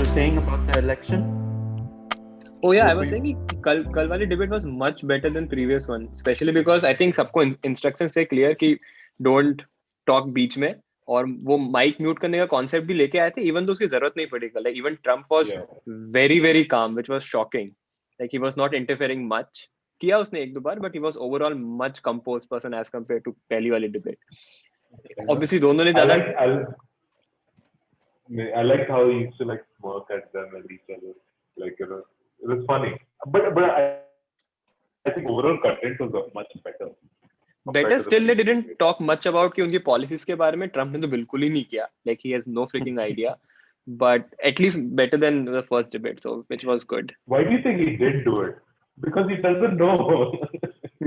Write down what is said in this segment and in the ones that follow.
were saying about the election. Oh yeah, I was saying कि कल वाली debate was much better than previous one, especially because I think सबको instructions से clear कि don't talk बीच में, और वो mic mute करने का concept भी लेके आए थे, even though उसकी जरूरत नहीं पड़ी. Like even Trump was very calm, which was shocking. Like he was not interfering much. किया उसने एक दो बार, but he was overall much composed person as compared to पहली वाली debate. Obviously दोनों ने ज़्यादा. I like how he used to like smirk at them and each other. Like it was funny. But I think overall content was much better. Better still, they didn't talk much about कि उनकी policies के बारे में. Trump ने तो बिल्कुल ही नहीं किया. Like he has no freaking idea. But at least better than the first debate, so which was good. Why do you think he did do it? Because he doesn't know.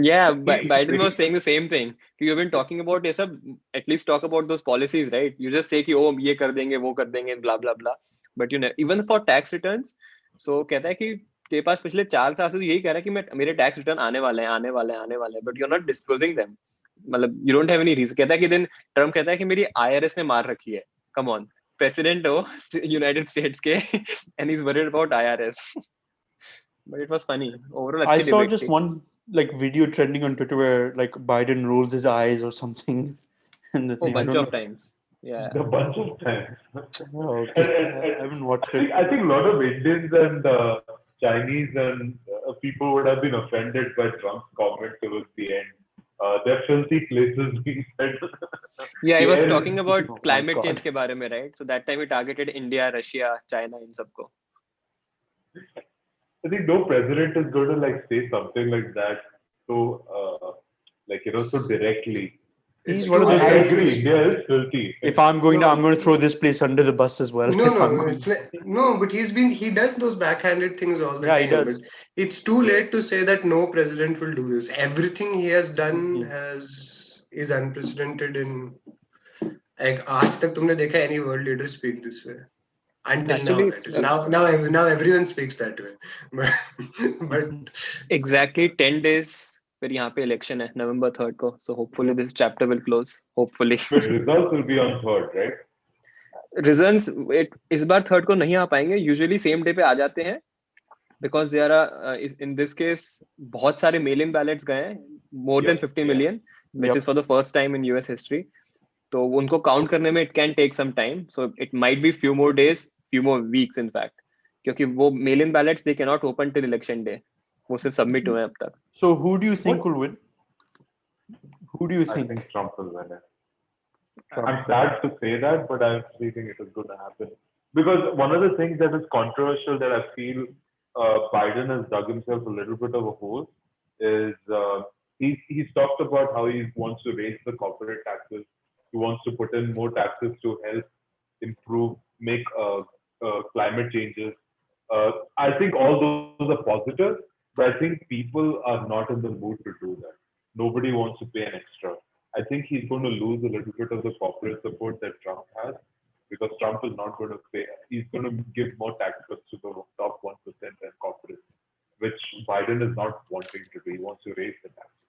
Yeah, Biden was saying the same thing. You've been talking about ये सब, at least talk about those policies, right? You just say कि oh ये कर देंगे, वो कर देंगे, blah blah blah. But you know, even for tax returns, so कहता है कि तेरे पास पिछले 4 साल से तो यही कह रहा है कि मेरे टैक्स रिटर्न आने वाले हैं, but you're not disclosing them. मतलब you don't have any reason. कहता है कि दिन ट्रम्प कहता है कि मेरी IRS ने मार रखी है. Come on, president हो United States के and he's worried about IRS. But it was funny. Overall, I saw just one like video trending on Twitter where like Biden rolls his eyes or something, and the thing. A bunch of times. Yeah. A bunch of times. Oh, okay. I haven't watched it. I think a lot of Indians and Chinese and people would have been offended by Trump's comment towards the end. They're filthy places being said. Yeah, he was talking about climate change के बारे में, right? So that time he targeted India, Russia, China, इन सबको. I think no president is going to like say something like that so so directly. He's one of those guys. guys. India is filthy. If I'm going I'm going to throw this place under the bus as well. But he does those backhanded things all the time. Yeah, he does. But it's too late to say that no president will do this. Everything he has done is unprecedented in. Like आज तक तुमने देखा any world leader speak this way? Until actually, now everyone speaks that way. But exactly 10 days. फिर यहाँ पे election है November 3rd को, so hopefully this chapter will close. Hopefully. But results will be on 3rd, right? Results इस बार 3rd को नहीं आ पाएंगे. Usually same day पे आ जाते हैं, because there are in this case बहुत सारे mail-in ballots गए हैं, more than 50 million, which is for the first time in US history. तो उनको count करने में it can take some time, so it might be few more days, few more weeks in fact, क्योंकि वो mail-in ballots they cannot open till election day. वो सिर्फ submit हुए हैं अब तक. So who do you think will win? Who do you think? I think Trump will win it. I'm sad to say that, but I actually think it is going to happen. Because one of the things that is controversial that I feel Biden has dug himself a little bit of a hole is he's talked about how he wants to raise the corporate taxes. He wants to put in more taxes to help improve, make climate changes. I think all those are positive, but I think people are not in the mood to do that. Nobody wants to pay an extra. I think he's going to lose a little bit of the corporate support that Trump has, because Trump is not going to pay. He's going to give more tax cuts to the top 1% and corporates, which Biden is not wanting to do. He wants to raise the taxes.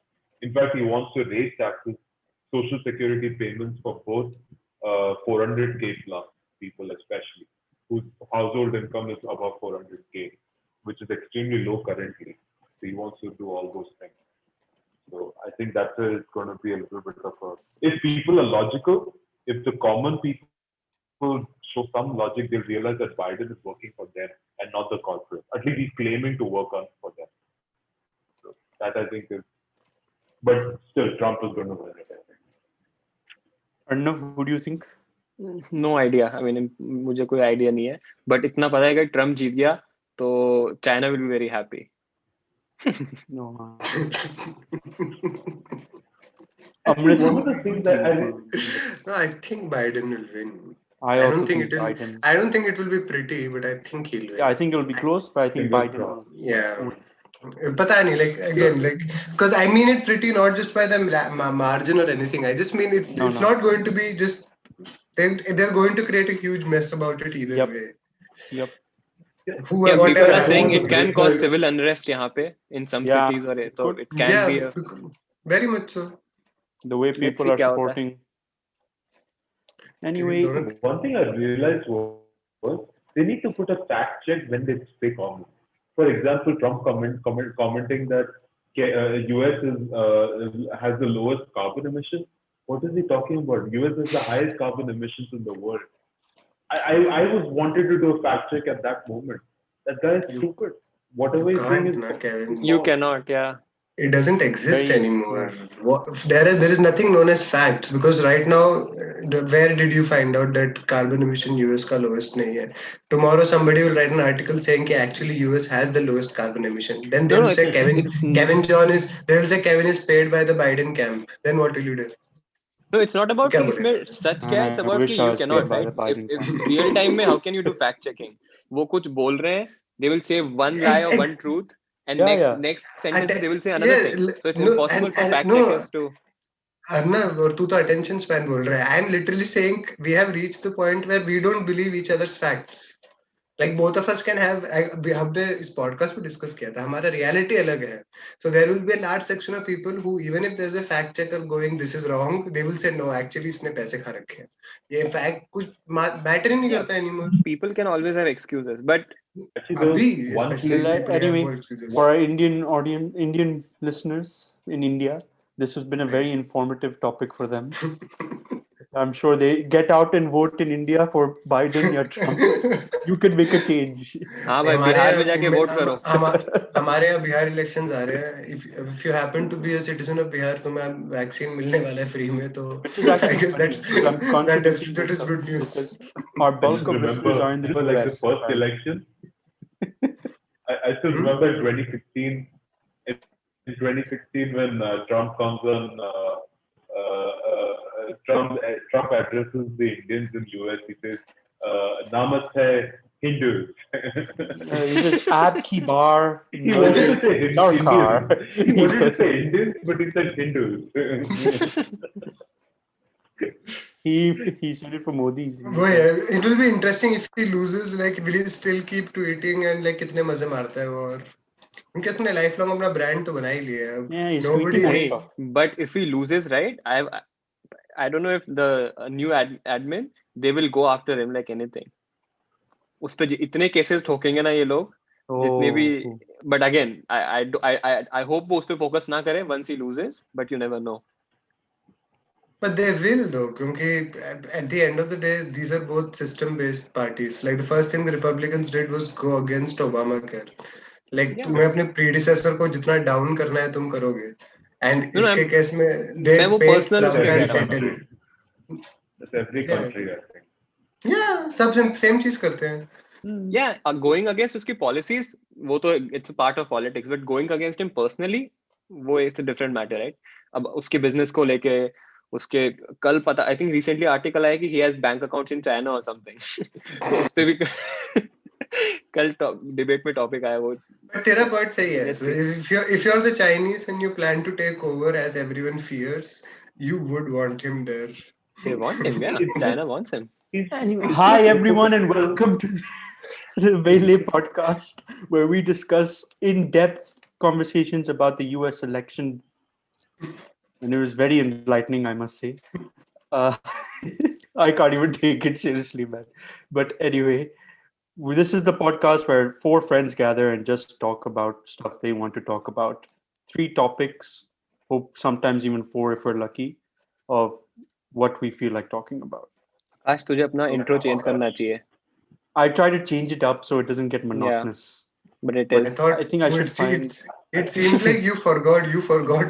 In fact, he wants to raise taxes, social security payments for both 400K plus people, especially whose household income is above 400K, which is extremely low currently. So he wants to do all those things. So I think that's where it's going to be a little bit of a. If people are logical, if the common people show some logic, they'll realize that Biden is working for them and not the corporate. At least he's claiming to work on for them. So that I think is. But still, Trump is going to win it, I think. Arnav, who do you think? No idea. I mean, मुझे कोई idea नहीं है. But इतना पता है कि Trump जीत गया, तो China will be very happy. No. No, I think Biden will win. I don't think it will be pretty, but I think he'll win. Yeah, I think it will be close, but I think Biden will. Yeah. पता नहीं, because I mean it pretty, not just by the margin or anything. I just mean it's not going to be just they're going to create a huge mess about it either way. Yep. People are saying it can cause civil unrest यहाँ पे in some cities, or so it can be very much so. The way people are supporting. Anyway, one thing I realized was they need to put a fact check when they say comments. For example, Trump commenting that US has the lowest carbon emissions. What is he talking about? US has the highest carbon emissions in the world. I was wanted to do a fact check at that moment. That guy is stupid. Whatever he's saying is Kevin. You cannot, yeah. It doesn't exist Very- anymore. There is nothing known as facts, because right now, where did you find out that carbon emission US का lowest नहीं है? Tomorrow somebody will write an article saying कि actually US has the lowest carbon emission. Then they No, will say they will say Kevin is paid by the Biden camp. Then what will you do? No, it's not about क्या कि इसमें बोलेगा? सच Man, क्या है, it's I about wish कि I you was paid cannot, by right? the Biden If camp. real time में how can you do fact checking? वो कुछ बोल रहे हैं, they will say one lie or one truth, and Yeah. next sentence they will say another thing. So it's impossible for fact checkers to. Arnav, और तू तो attention span बोल रहा है. I am literally saying we have reached the point where we don't believe each other's facts. Like both of us can have, हमने इस podcast में discuss किया था, हमारा reality अलग है. So there will be a large section of people who, even if there's a fact checker going, this is wrong, they will say no, actually इसने पैसे खा रखे हैं. ये fact कुछ matter ही नहीं Yeah. करता anymore. People can always have excuses, but actually those अभी one especially thing. people have Anyway, more excuses. for our Indian audience, Indian listeners in India, this has been a very informative topic for them. I'm sure they get out and vote in India for Biden or Trump. You can make a change. हाँ भाई, बिहार में जाके vote करो. हमारे यहाँ Bihar elections आ रहे हैं. If you happen to be a citizen of Bihar, तुम्हें वैक्सीन मिलने वाला है फ्री में, तो Which is actually I guess funny, because I'm contradicting that is myself, good news. because our bulk of listeners are in the Remember, like the US. first election. I still remember in 2016. In 2016, when Trump comes on, Trump addresses the Indians in US. He says, "Namaste, Hindus." He says, "Ab ki bar, He wanted to say Narkar." Indians. He wanted to say Indians, but he said Hindus. He said it for Modi's. वो है, it will be interesting if he loses. Like, will he still keep tweeting and like कितने मजे मारता है वो, और उनके उसने लाइफ लॉन्ग अपना ब्रांड तो बना ही लिया है. Yeah, he's Nobody tweeting Hey, non-stop. but if he loses, right? I don't know if the new admin, they will go after him like anything. उस पे इतने cases ठोकेंगे ना ये लोग, जितने भी. But again, I hope वो उस पे focus ना करे once he loses, but you never know. But they will though, क्योंकि at the end of the day, these are both system-based parties. Like the first thing the Republicans did was go against Obamacare. Like Yeah. तुम्हें अपने predecessor को जितना down करना है तुम करोगे. And No, इसके case में they मैं वो pay personal Trump उसके as कह रहा Satan. That's every Yeah. country, I think. Yeah, सब same चीज करते हैं. Yeah, going against उसकी policies, वो तो it's a part of politics, but going against him personally, वो it's a different matter, right? अब उसके business को लेके, उसके कल पता, I think recently article आया कि he has bank accounts in China or something. तो उस पे भी कल debate में topic आया वो. But तेरा point सही है. Let's So if you're the Chinese and you plan to take over as everyone fears, you would want him there. They want him, yeah. China wants him. Anyway, hi everyone and welcome to the Vele Podcast, where we discuss in-depth conversations about the US election. And it was very enlightening, I must say. I can't even take it seriously, man. But anyway, this is the podcast where four friends gather and just talk about stuff they want to talk about. 3 topics, hope sometimes even 4 if we're lucky, of what we feel like talking about. आज तुझे अपना intro change करना चाहिए. I try to change it up so it doesn't get monotonous. But it I is. thought I think I should find... It seems like you forgot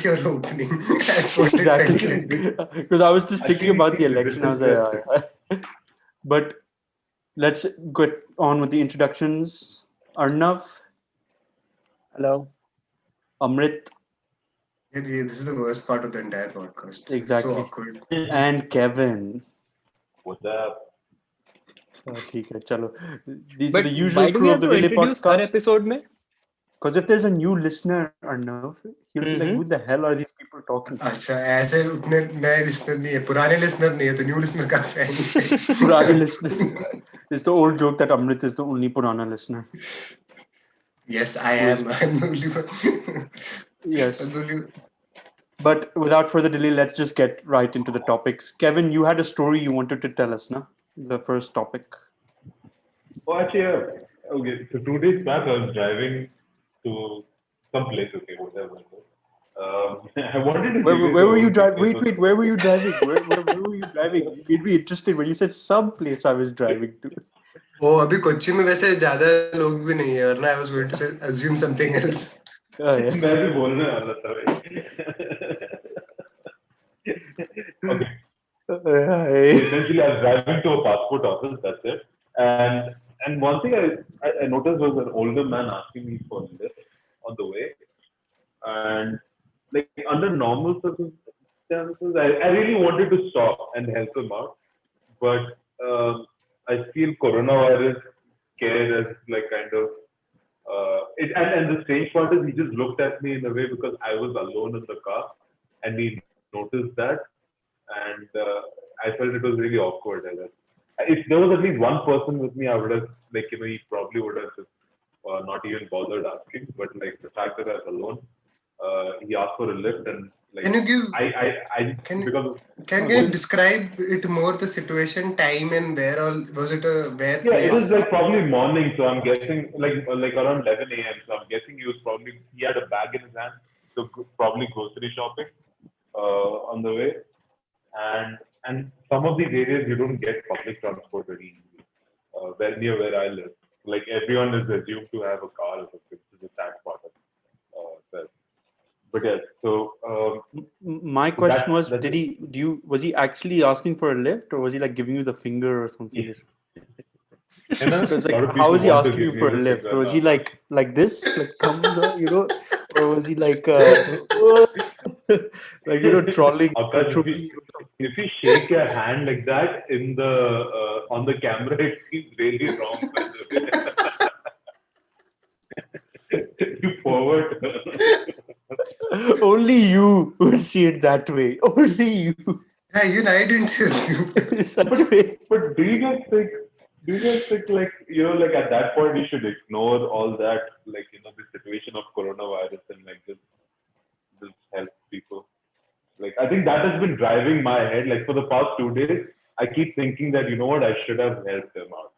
your opening. That's what Exactly. it felt like. Because I was just thinking about the election. I was like, but let's get on with the introductions. Arnav, Hello. Amrit, This is the worst part of the entire podcast. Exactly. So awkward. and Kevin. What's up? ठीक है, चलो. These But are the why usual do we crew have of the to Vele introduce her Podcast. episode में? Because if there's a new listener, Arnav, he'll be like, who the hell are these people talking to? अच्छा, ऐसे उतने नए listener नहीं है, पुराने listener नहीं है, तो new listener कहाँ से आएंगे? Purana listener. It's the old joke that Amrit is the only Purana listener. Yes, I am. I'm the only one. Yes. I'm the only one. But without further delay, let's just get right into the topics. Kevin, you had a story you wanted to tell us, no? The first topic. Oh, actually, okay. So 2 days back, I was driving to some place. Okay, whatever. I wanted to Where, give you where the were you whole driving? picture. Wait, where were you driving? Where were you driving? You made me interested when you said some place I was driving to. वो अभी कोच्चि में वैसे ज्यादा लोग भी नहीं है वरना I was going to say, assume something else. Oh, yeah. मैं भी बोलने वाला था भाई. Okay. So essentially, I was driving to a passport office. That's it. And one thing I noticed was an older man asking me for a lift on the way. And like under normal circumstances, I really wanted to stop and help him out. But I feel coronavirus care as like kind of and the strange part is he just looked at me in a way because I was alone in the car and he noticed that and I felt it was really awkward. I guess. If there was at least one person with me, I would have like he probably would have just not even bothered asking. But like the fact that I was alone, he asked for a lift and like Can you give? I Can because can you describe it more? The situation, time, and where all was it? A where yeah, it place? was like probably morning, so I'm guessing like around 11 a.m. So I'm guessing he had a bag in his hand, so probably grocery shopping on the way, and some of these areas you don't get public transport very easily. Well near where I live, like everyone is assumed to have a car or something, which is a sad part of that. But yes, so My question was, that's it. was he actually asking for a lift or was he like giving you the finger or something? You know, Because a lot like, of how people was he want to asking give you me for a the lift? finger Was he now. like this, like thumbs up, or was he like like trolling Akash, trolling you or something? if you shake your hand like that in the on the camera, it seems really wrong. By the way, you forward. Only you would see it that way. Only you. Yeah, even I didn't assume. Such way. But do you guys think like like at that point you should ignore all that like the situation of coronavirus and like just help people? Like I think that has been driving my head. Like for the past 2 days, I keep thinking that you know what I should have helped him out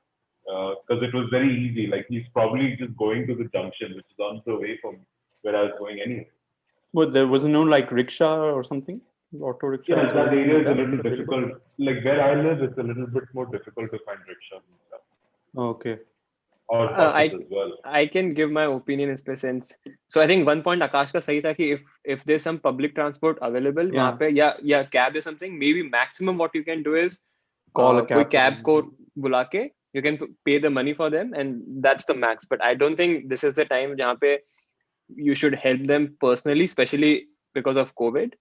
because it was very easy. Like he's probably just going to the junction, which is on the way from where I was going anyway. What, there was no like rickshaw or something? Auto Yeah, rickshaws or that anything area like is a that little available? difficult. Like where I live, it's a little bit more difficult to find rickshaws and stuff, Okay. or buses as well. I can give my opinion in this sense. So I think one point Akash का सही था कि if there's some public transport available Yeah. वहाँ पे या cab or something, maybe maximum what you can do is Call a कोई cab. cab को बुला के you can pay the money for them and that's the max. But I don't think this is the time जहाँ पे you should help them personally, especially because of COVID.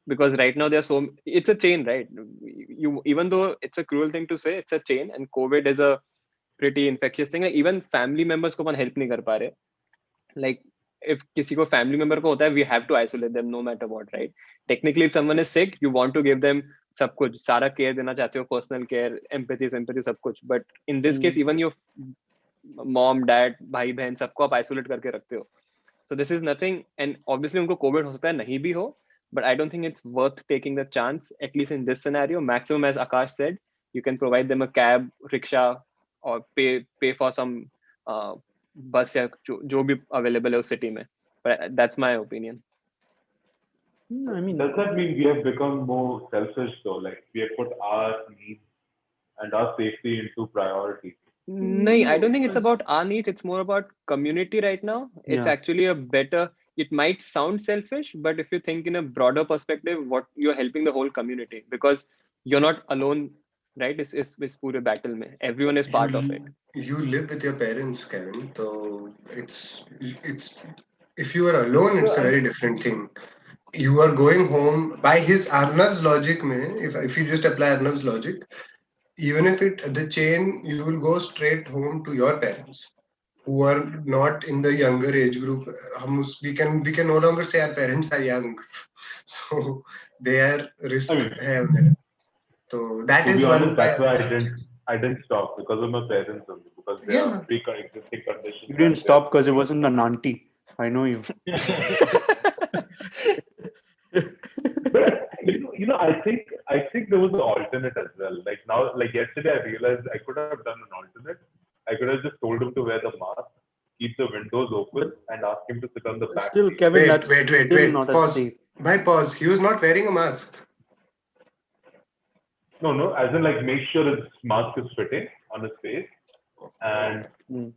Because right now it's a chain, right? You even though it's a cruel thing to say, it's a chain, and COVID is a pretty infectious thing. Like even family members को अपन help नहीं कर पा रहे. Like if किसी को family member को होता है, we have to isolate them no matter what, right? Technically, if someone is sick, you want to give them सब कुछ, सारा care देना चाहते हो, personal care, empathy, sympathy, सब कुछ. But in this case, even your mom, dad, भाई बहन सबको आप isolate करके रखते हो. So this is nothing, and obviously उनको COVID हो सकता है, नहीं भी हो. But I don't think it's worth taking the chance, at least in this scenario. Maximum, as Akash said, you can provide them a cab, rickshaw, or pay for some bus या जो भी available है उस city में. But that's my opinion. I mean, Does that mean we have become more selfish though? Like we have put our needs and our safety into priority? No, I don't think it's about our needs. It's more about community right now. It's Yeah. actually a better. It might sound selfish, but if you think in a broader perspective, what you're helping the whole community because you're not alone, right? It's पूरे battle में. Everyone is part of it. You live with your parents, Kevin. So it's if you are alone, it's a very different thing. You are going home by his Arnav's logic, mein, if you just apply Arnav's logic, even if the chain, you will go straight home to your parents who are not in the younger age group. We can no longer say our parents are young, so their risk I mean, hai unhe. So that to is be one. honest, that's why I didn't stop because of my parents only because they Yeah. are pre-existing conditions. you didn't stop because it wasn't an auntie. I know you. But I think there was an alternate as well. Like now, like yesterday, I realized I could have done an alternate. I could have just told him to wear the mask, keep the windows open, and ask him to sit on the back Still, seat. Kevin, Wait, that's wait, wait, still wait. not as Pause. safe. By pause. He was not wearing a mask. No, as in like make sure his mask is fitting on his face, and Mm.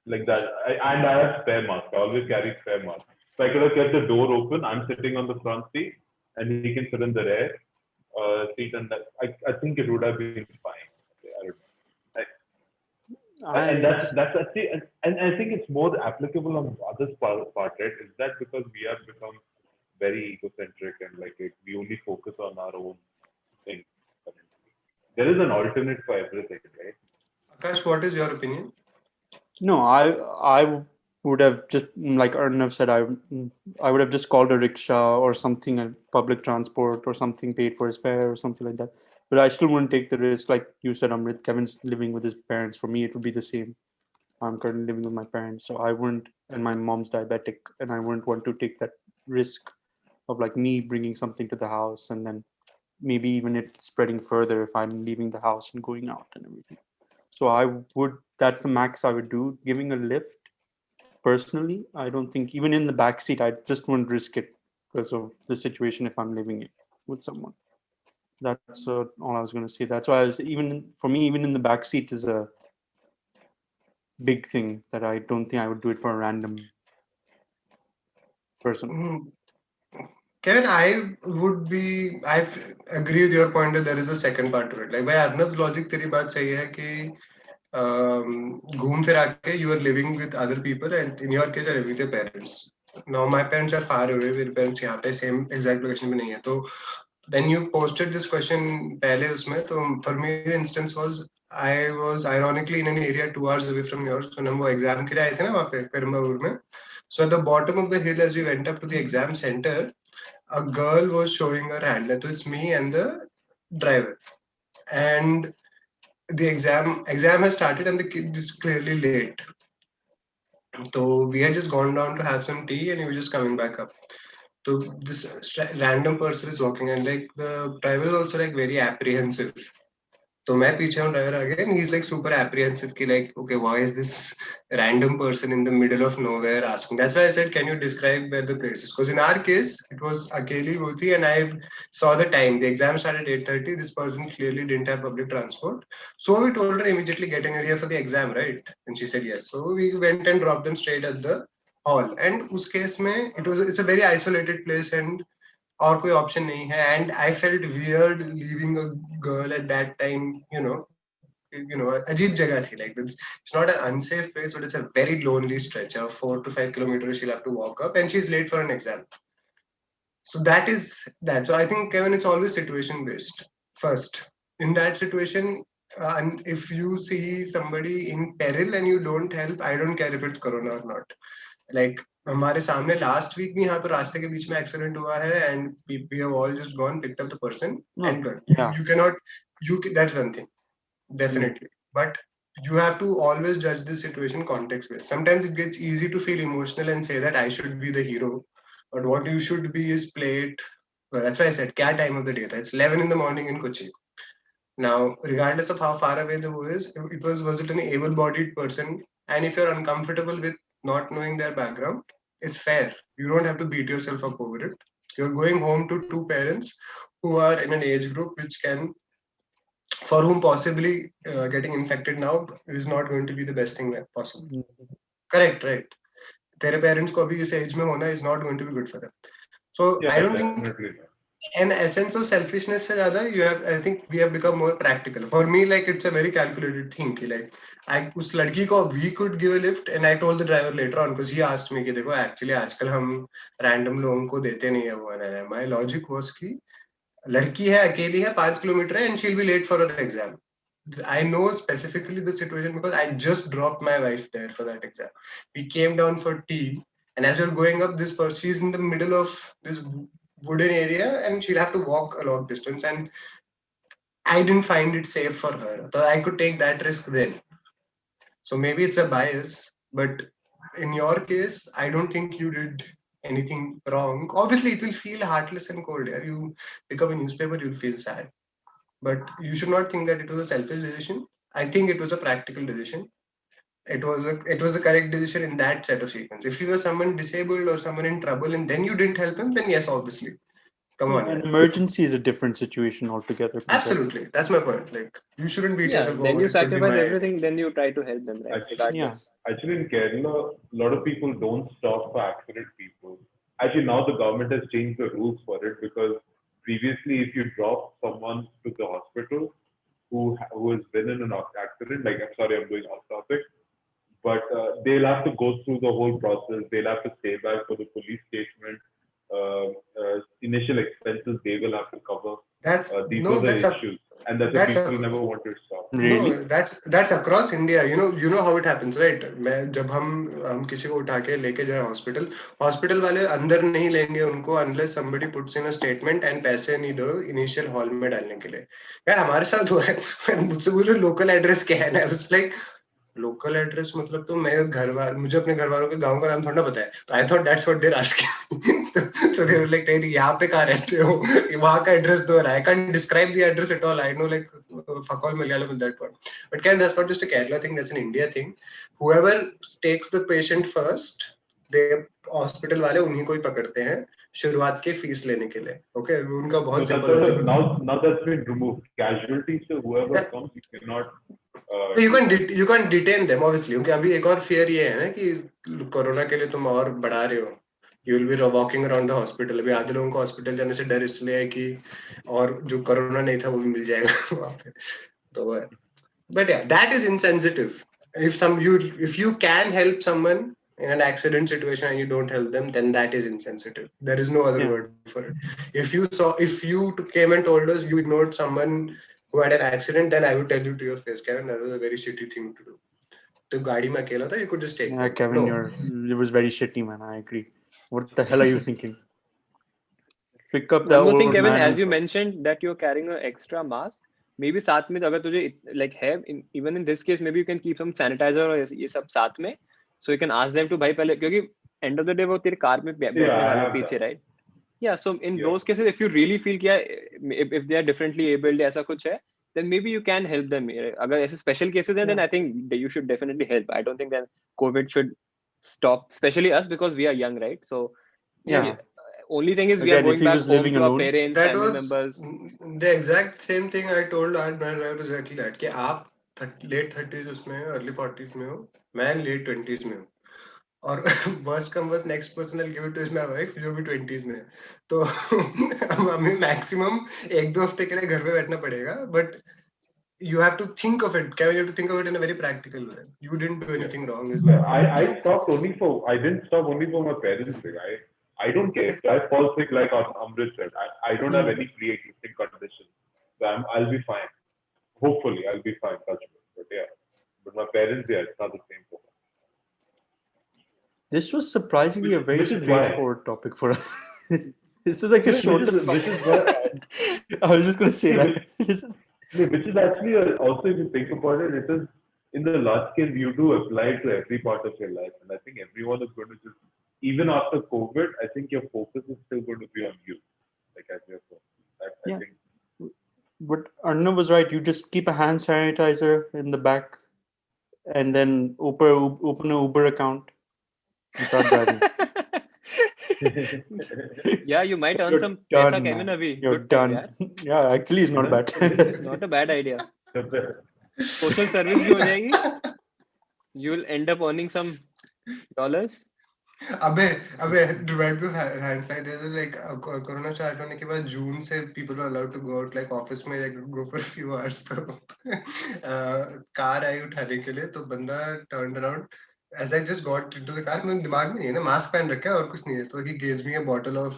like that. And I have spare mask. I always carry spare mask. So I could have kept the door open. I'm sitting on the front seat, and he can sit in the rear seat, and I think it would have been fine. I don't know. And It's that's actually, and I think it's more applicable on others part, right? Is that because we have become very egocentric and like we only focus on our own thing currently. There is an alternate for everything, right? Akash, what is your opinion? no. I would have just like Arnav said. I would have just called a rickshaw or something, a public transport or something, paid for his fare or something like that. But I still wouldn't take the risk, like you said, Amrit. Kevin's living with his parents. For me, it would be the same. I'm currently living with my parents, so I wouldn't, and my mom's diabetic, and I wouldn't want to take that risk of like me bringing something to the house and then maybe even it spreading further if I'm leaving the house and going out and everything. So that's the max I would do. Giving a lift, personally, I don't think, even in the back seat, I just wouldn't risk it because of the situation if I'm living it with someone. That's all I was going to say. That's why for me, even in the back seat is a big thing that I don't think I would do it for a random person. Kevin, I agree with your point that there is a second part to it. Like by Arnav's logic, तेरी बात सही है कि घूम फिर आके you are living with other people and in your case you're living with your parents. Now my parents are far away. मेरे parents यहाँ पे same exact location में नहीं है. तो when you posted this question पहले उसमें तो for me the instance was I was ironically in an area 2 hours away from yours. So हम वो exam के लिए आए थे ना वहाँ पे पेरुम्बावूर में. So at the bottom of the hill as we went up to the exam center, a girl was showing her hand. So it's me and the driver. And the exam has started and the kid is clearly late. So we had just gone down to have some tea and we were just coming back up. So this random person is walking and like the driver is also like very apprehensive. So मैं पीछे हूँ driver आगे and he's like super apprehensive कि like okay why is this random person in the middle of nowhere asking. That's why I said can you describe where the place is, because in our case it was अकेली वो थी and I saw the time, the exam started 8:30. This person clearly didn't have public transport, so we told her immediately getting her here for the exam, right? And she said yes, so we went and dropped them straight at the hall. And उस case में it's a very isolated place and और कोई option नहीं है. And I felt weird leaving a girl at that time, अजीब जगह थी. Like it's not an unsafe place, but it's a very lonely stretch of 4 to 5 kilometers she'll have to walk up, and she's late for an exam. So that is that. So I think, Kevin, it's always situation based. First, in that situation, and if you see somebody in peril and you don't help, I don't care if it's corona or not. Like हमारे सामने last week भी यहाँ पर रास्ते के बीच में accident हुआ है and we have all just gone, picked up the person and gone. Yeah. You cannot, that's one thing, definitely. But you have to always judge this situation context based. Sometimes it gets easy to feel emotional and say that I should be the hero, but what you should be is play it. Well, that's why I said क्या time of the day था. It's 11 in the morning in Kochi. Now, regardless of how far away the war is, was it an able-bodied person? And if you're uncomfortable with not knowing their background, it's fair. You don't have to beat yourself up over it. You're going home to two parents who are in an age group for whom possibly getting infected now is not going to be the best thing possible. Correct, right? Their parents ko abhi is age mein hona is not going to be good for them. So Yeah, I don't definitely. think an essence of selfishness se zyada I think we have become more practical. For me, like it's a very calculated thing ki like उस लड़की को we could give a lift and I told the driver later on because he asked me कि देखो actually आजकल हम random लोगों को देते नहीं है वो. My logic was कि लड़की है अकेली है 5 किलोमीटर है and she'll be late for her exam. I know specifically the situation because I just dropped my wife there for that exam. We came down for tea, and as we're going up, this person, she's in the middle of this wooden area, and she'll have to walk a long distance. And I didn't find it safe for her, so I could take that risk then. So maybe it's a bias, but in your case, I don't think you did anything wrong. Obviously, it will feel heartless and cold. Yeah? You pick up a newspaper, you'll feel sad. But you should not think that it was a selfish decision. I think it was a practical decision. it was a correct decision in that set of sequence. If you were someone disabled or someone in trouble and then you didn't help him, then yes, obviously. Come on. An emergency is a different situation altogether. Absolutely. That's my point. Like, you shouldn't beat yourself over. Then you It could be sacrifice my- everything, then you try to help them, right? Regardless. Actually, in Kerala, a lot of people don't stop for accident people. Actually, now the government has changed the rules for it, because previously, if you drop someone to the hospital who has been in an accident, like, I'm sorry, I'm going off topic, but they'll have to go through the whole process. They'll have to stay back for the police statement. Initial expenses they will have to cover. These are the issues, and that's what people never want to stop. Really? No, that's across India. You know how it happens, right? जब हम किसी को उठा के लेके जाए hospital वाले अंदर नहीं लेंगे उनको unless somebody puts in a statement and पैसे नहीं दो initial hall में डालने के लिए. यार हमारे साथ हुआ है. मुझसे बोले local address क्या है ना? I was like, local address मतलब तो मैं मुझे अपने घर वालों के गांव का नाम थोड़ा पता है, तो I thought that's what they are asking. तो दे वर लाइक यहाँ पे कहाँ रहते हो, वहाँ का एड्रेस दो. I can describe the address at all. I know like fuck all Malayalam at that point. But that's not just a Kerala thing, that's an India thing. Whoever takes the patient first, they hospital वाले उन्हीं को ही पकड़ते हैं शुरुआत के fees लेने के लिए. ओके, उनका बहुत सिंपल होता है. Now that's been removed. Casualties to whoever comes, you cannot. You can't detain them obviously, क्योंकि अभी एक और fear ये है ना कि कोरोना के लिए तुम और बढ़ा रहे हो. You will be walking around the hospital. अभी आधे लोगों को हॉस्पिटल जाने से डर इसलिए है कि और जो कोरोना नहीं था वो भी मिल जाएगा वहाँ पे. तो but yeah, that is insensitive. If you can help someone in an accident situation and you don't help them, then that is insensitive. There is no other word for it. If you came and told us you ignored someone who had an accident, then I would tell you to your face, Kevin, that was a very shitty thing to do. तो गाड़ी में अकेला था, you could just take. Yeah, Kevin, it was very shitty, man. I agree. What the hell are you thinking? Pick up that. One more thing, Kevin, as you mentioned that you're carrying an extra mask, maybe साथ में अगर तुझे like have even in this case maybe you can keep some sanitizer और ये सब साथ में, so you can ask them to भाई पहले, क्योंकि end of the day वो तेरे कार में बैठने वाले पीछे, right? Yeah, so in those cases, if you really feel if they are differently abled, ऐसा कुछ है, then maybe you can help them. अगर ऐसे special cases हैं, then I think that you should definitely help. I don't think that COVID should stop, especially us, because we are young, right? So yeah. Only thing is we are going back home to our parents, family members. The exact same thing I told our man exactly that. कि आप late 30s उसमें early 40s में हो, मैं late 20s में हूँ. और worst come worst, next person I'll give it to is my wife, जो भी 20s में है. तो हमें maximum 1-2 हफ्ते के लिए घर पे बैठना पड़ेगा. But you have to think of it, Kevin. You have to think of it in a very practical way. You didn't do anything wrong. I didn't stop only for my parents. I don't care if I fall sick like Amrit said. I don't have any pre-existing conditions. So I'll be fine. Hopefully, I'll be fine. But my parents, it's not the same for me. This was surprisingly a very straightforward topic for us. This is like a short. I was just going to say that. Which is actually also, if you think about it, it is in the large scale you do apply to every part of your life, and I think everyone is going to just, even after COVID, I think your focus is still going to be on you, like as your focus. I think. But Arnav was right. You just keep a hand sanitizer in the back, and then open an Uber account and start driving. Yeah, you might earn some paisa, Kevin. Abhi. You're done. Yeah, actually, it's not bad. It's not a bad idea. Social service भी हो जाएगी. You'll end up earning some dollars. अबे divide पे hand sanitiser like corona start होने के बाद जून से people are allowed to go out like office में like go for a few hours. तो कार आई उठाने के लिए तो बंदा turned around as I just got into the car. मेरे दिमाग में नहीं है ना, मास्क पहन रखा है और कुछ नहीं है, तो he gives me a bottle of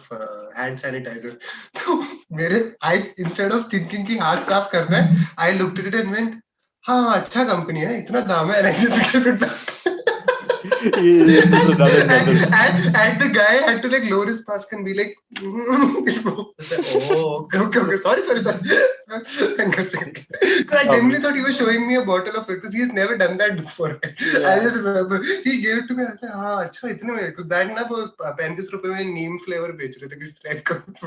hand sanitizer. तो I instead of thinking कि हाथ साफ करना है, I looked at it and went, हाँ अच्छा कंपनी है, इतना दाम है NHS and the guy had to like lower his mask and be like, oh, okay, sorry. Because I genuinely thought he was showing me a bottle of it because he's never done that before. Yeah. I just remember he gave it to me. I said, हाँ अच्छा इतने में, because that ना वो 35 रुपए में नीम flavour बेच रहे थे किस टाइप का. So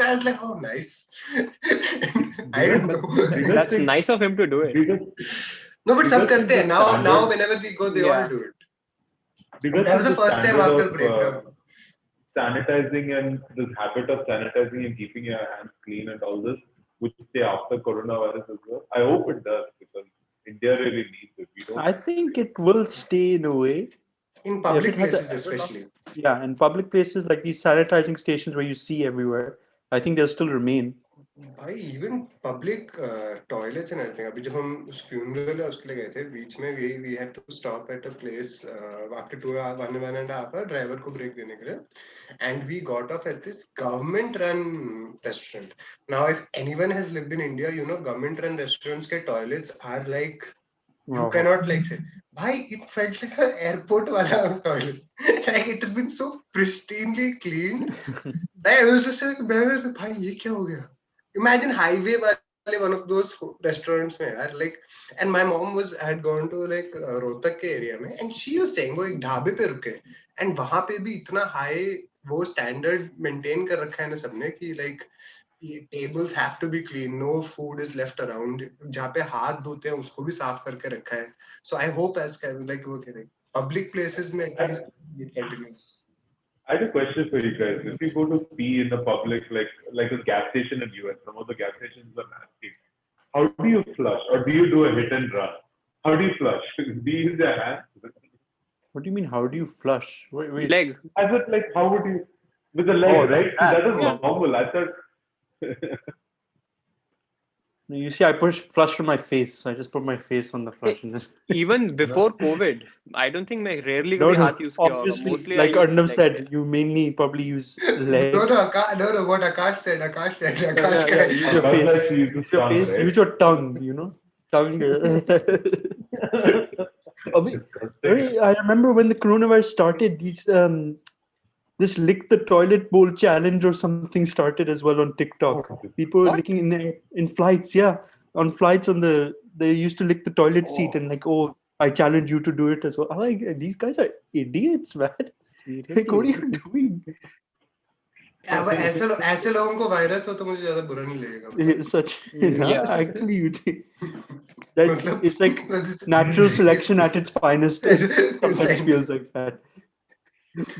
I was like, oh nice. I don't know. That's nice of him to do it. No, but सब करते हैं. Now standard- whenever we go, they Yeah. all do it. because That was the first time standard after of, breakdown. sanitizing and this habit of sanitizing and keeping your hands clean and all this, which stay after coronavirus as well. I hope it does because India really needs it. We don't. I think it will stay in a way. In public it has places a- especially. Yeah, in public places like these sanitizing stations where you see everywhere, I think they'll still remain. भाई even public toilets and everything. अभी जब हम उस funeral या उसके लिए गए थे बीच में we had to stop at a place after 1.5 hour driver को break देने के लिए, and we got off at this government run restaurant. Now if anyone has lived in India, you know government run restaurants के toilets are like you Wow. cannot like say bhai it felt like an airport wala toilet. Like it has been so pristinely cleaned. I was just like bhai ye kya ho gaya. Imagine highway wale one of those restaurants mein yaar, like, and my mom had gone to like Rohtak ke area mein, and she was saying wo ek ढाबे पे रुके and वहां पे भी इतना high वो standard maintain कर रखा है ना सबने कि like tables have to be clean, no food is left around. जहाँ पे हाथ धोते हैं उसको भी साफ करके रखा है. So I hope as like वो कह रहे public places में at least it continues. I had a question for you guys. If you go to pee in the public, like a gas station in US, some of the gas stations are nasty. How do you flush, or do you do a hit and run? How do you flush? Do you use your hands? What do you mean? How do you flush? Wait. Leg. As it like, how would you with the leg? Oh, right? that. That is Yeah. normal. I thought. You see, I flush from my face. I just put my face on the flush and just. Even before COVID, I don't think मैं rarely No, कभी हाथ use किया होगा. obviously, Mostly like I use Arnav legs, said, yeah. you mainly probably use leg. No, what Akash said. Akash Yeah, use your Akash face. likes to use his Use your tongue, face. right? Use your tongue. You know, tongue. I remember when the coronavirus started. This lick the toilet bowl challenge or something started as well on TikTok. People were What? licking in flights. Yeah, on flights they used to lick the toilet seat and like, oh, I challenge you to do it as well. I'm like, these guys are idiots, man. Like, what are you doing? अब ऐसे लोगों को virus हो तो मुझे ज्यादा बुरा नहीं लगेगा. It's such Yeah. actually you think that मतलब- it's like natural selection at its finest. It sometimes Exactly. feels like that.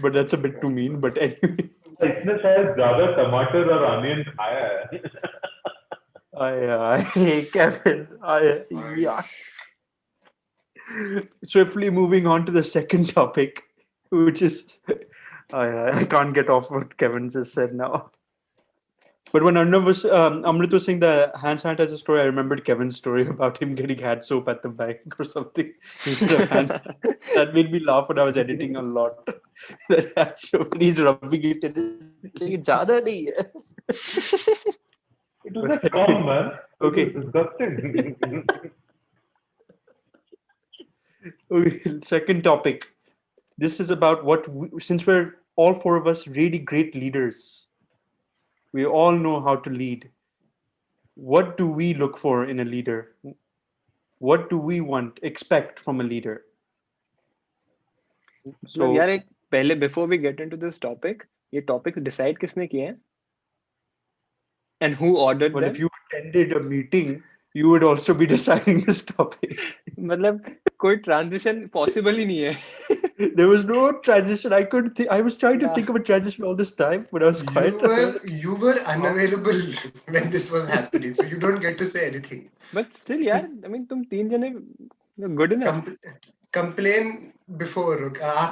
But that's a bit too mean. But anyway, इसने शायद ज़्यादा टमाटर और अनियन खाया है. I Kevin, yeah. Swiftly moving on to the second topic, which is I can't get off what Kevin just said now. But when Arnav was Amrit was saying the hand sanitizer story, I remembered Kevin's story about him getting hand soap at the bank or something instead of hand. That made me laugh when I was editing a lot. That hand soap, he's rubbing it in. Saying, "Jada nahi hai." It was a cum, man. Okay. It was disgusting. Okay, second topic. This is about since we're all four of us really great leaders, we all know how to lead. What do we look for in a leader? What do we expect from a leader? So यार एक पहले before we get into this topic, ये topics decide किसने किए हैं? And who ordered Well, them? if you attended a meeting, you would also be deciding this topic. मतलब कोई transition possible ही नहीं है. There was no transition. I was trying to think of a transition all this time, but I was quiet. You were unavailable when this was happening, so you don't get to say anything. But still यार, I mean तुम तीन जने you're good enough. Complain before.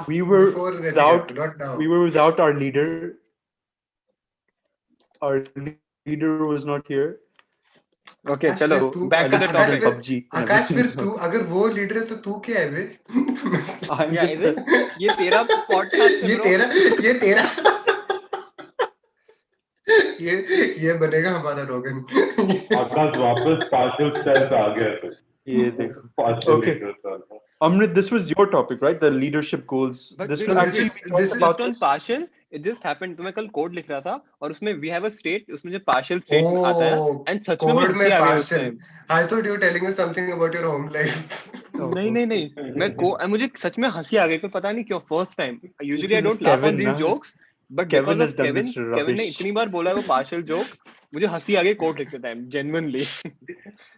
We were before the without. not now. We were without our leader. Our leader was not here. Okay, आकाश, चलो फिर तू- back to the Started topic. PUBG. and आकाश फिर everything. तू अगर वो leader है तो तू क्या है बे? I'm Yeah, just is it? ये तेरा podcast है ये bro. तेरा ये बनेगा हमारा रोगन. आकाश वापस partial steps आ गया तो. ये देखो. Partial Okay. leaders are. Amrit, this was your topic, right? The leadership goals. But This wait, was this actually is- we talked this is about Just on this. partial, it just happened. तो मैं कल code लिख रहा था और उसमें we have a state, उसमें जो partial state आता है and सच में कोड मुझे में हंसी आ गई उस partial. time. I thought you were telling me something about your home life. नहीं मुझे सच में हंसी आ गई, पर पता नहीं क्यों first time. Usually I is don't laugh on Kevin, these na? jokes, But Kevin because has of done this Kevin ने rubbish. इतनी बार बोला है वो partial joke, मुझे हंसी आ गई quote लिखते time, genuinely.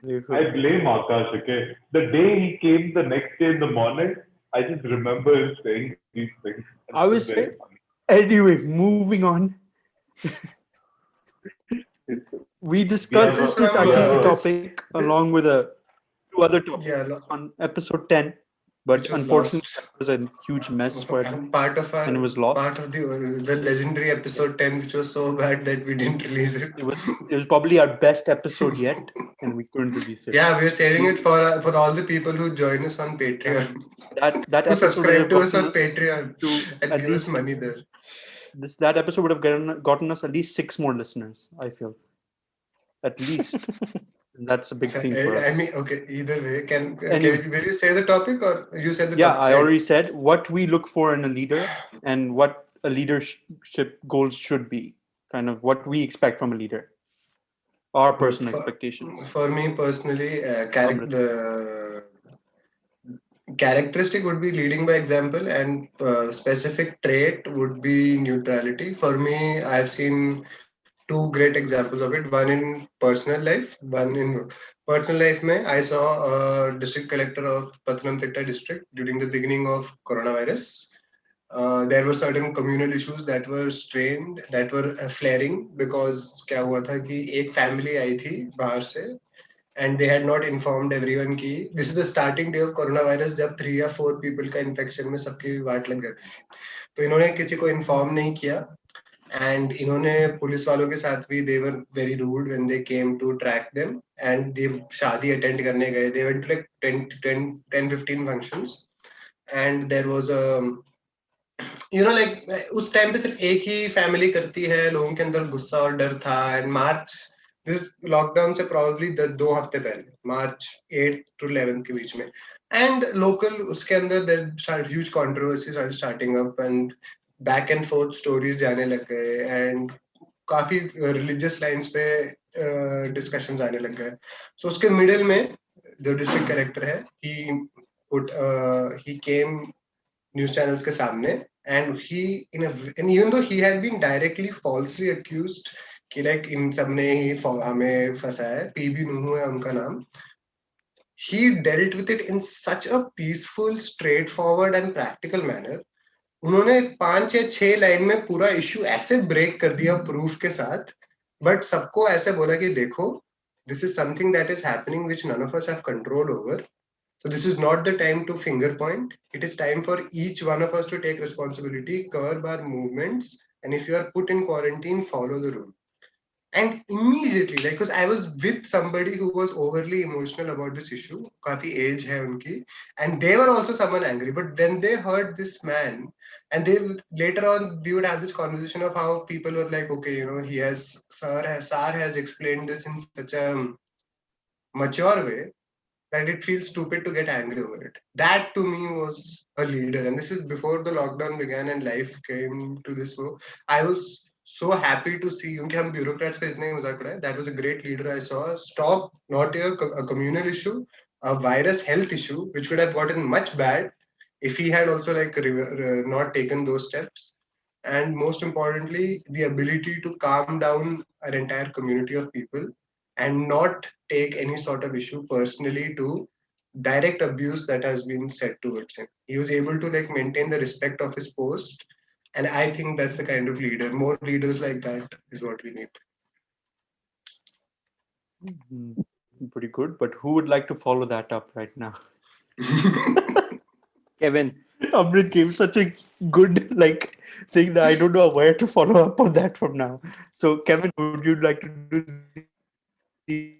I blame Akash, okay? The day he came the next day in the morning, I just remember him saying these things. And I it was was very saying, funny. anyway, moving on. We discussed This is this from, actually this- topic along with two other topics Yeah, on episode 10, but which was unfortunately lost. that was a huge mess for it And part of and it our was lost. part of the legendary episode 10, which was so bad that we didn't release it. It was probably our best episode yet, and we couldn't release it. Yeah, we're saving it for all the people who join us on Patreon, That who episode would subscribe have to us gotten on us Patreon to and at give us least money there. that episode would have gotten us at least 6 more listeners. I feel at least. And that's a big thing for us. I mean, okay, either way, Anyway. will you say the topic or you said the Yeah, topic? I right? already said what we look for in a leader and what a leadership goals should be. Kind of what we expect from a leader. Our Good. personal expectations. For me personally, the characteristic would be leading by example, and specific trait would be neutrality. For me, I've seen two great examples of it. One in personal life, one in personal life. I saw a district collector of Pathanamthitta district during the beginning of coronavirus. There were certain communal issues that were strained, that were flaring because क्या हुआ था कि एक family आई थी बाहर से and they had not informed everyone कि this is the starting day of coronavirus जब 3 या 4 people का infection में सबकी वाट लग जाती थी. तो इन्होंने किसी को inform नहीं किया and इन्होंने पुलिस वालों के साथ भी they were very rude when they came to track them and they शादी attend करने गए. They went to like 10-15 functions and there was a like उस टाइम पे सिर्फ एक ही फैमिली करती है. लोगों के अंदर गुस्सा और डर था एंड मार्च दिस लॉकडाउन से प्रॉब्ली 2 हफ्ते पहले मार्च 8 to 11 के बीच में एंड लोकल उसके अंदर there huge controversy starting up and back and forth stories जाने लग गए एंड काफी रिलीजियस लाइंस पे डिस्कशंस आने लग गए. सो उसके मिडिल में जो डिस्ट्रिक्ट कलेक्टर है he came news channels के सामने and and even though he had been directly falsely accused कि like इन सब ने ही हमें फंसाया है, पीबी नूहू है उनका नाम, he dealt with it in such a peaceful, straightforward and practical manner. उन्होंने 5 या 6 लाइन में पूरा इश्यू ऐसे ब्रेक कर दिया प्रूफ के साथ, बट सबको ऐसे बोला कि देखो this is something that is happening which none of us have control over. So this is not the time to finger point. It is time for each one of us to take responsibility, curb our movements, and if you are put in quarantine, follow the rule. And immediately, like, because I was with somebody who was overly emotional about this issue, काफी age है उनकी, and they were also someone angry. But when they heard this man, and they later on we would have this conversation of how people were like, okay, Sar has explained this in such a mature way that it feels stupid to get angry over it. That to me was a leader. And this is before the lockdown began and life came to this world. I was so happy to see, क्योंकि हम bureaucrats का इतना ही मजाक उड़ाए. That was a great leader I saw. Stop not a communal issue, a virus health issue, which would have gotten much bad if he had also like not taken those steps. And most importantly, the ability to calm down an entire community of people and not take any sort of issue personally to direct abuse that has been said towards him. He was able to like maintain the respect of his post, and I think that's the kind of leader. More leaders like that is what we need. Pretty good, but who would like to follow that up right now? Kevin. Amrit gave such a good like thing that I don't know where to follow up on that from now. So Kevin, would you like to do the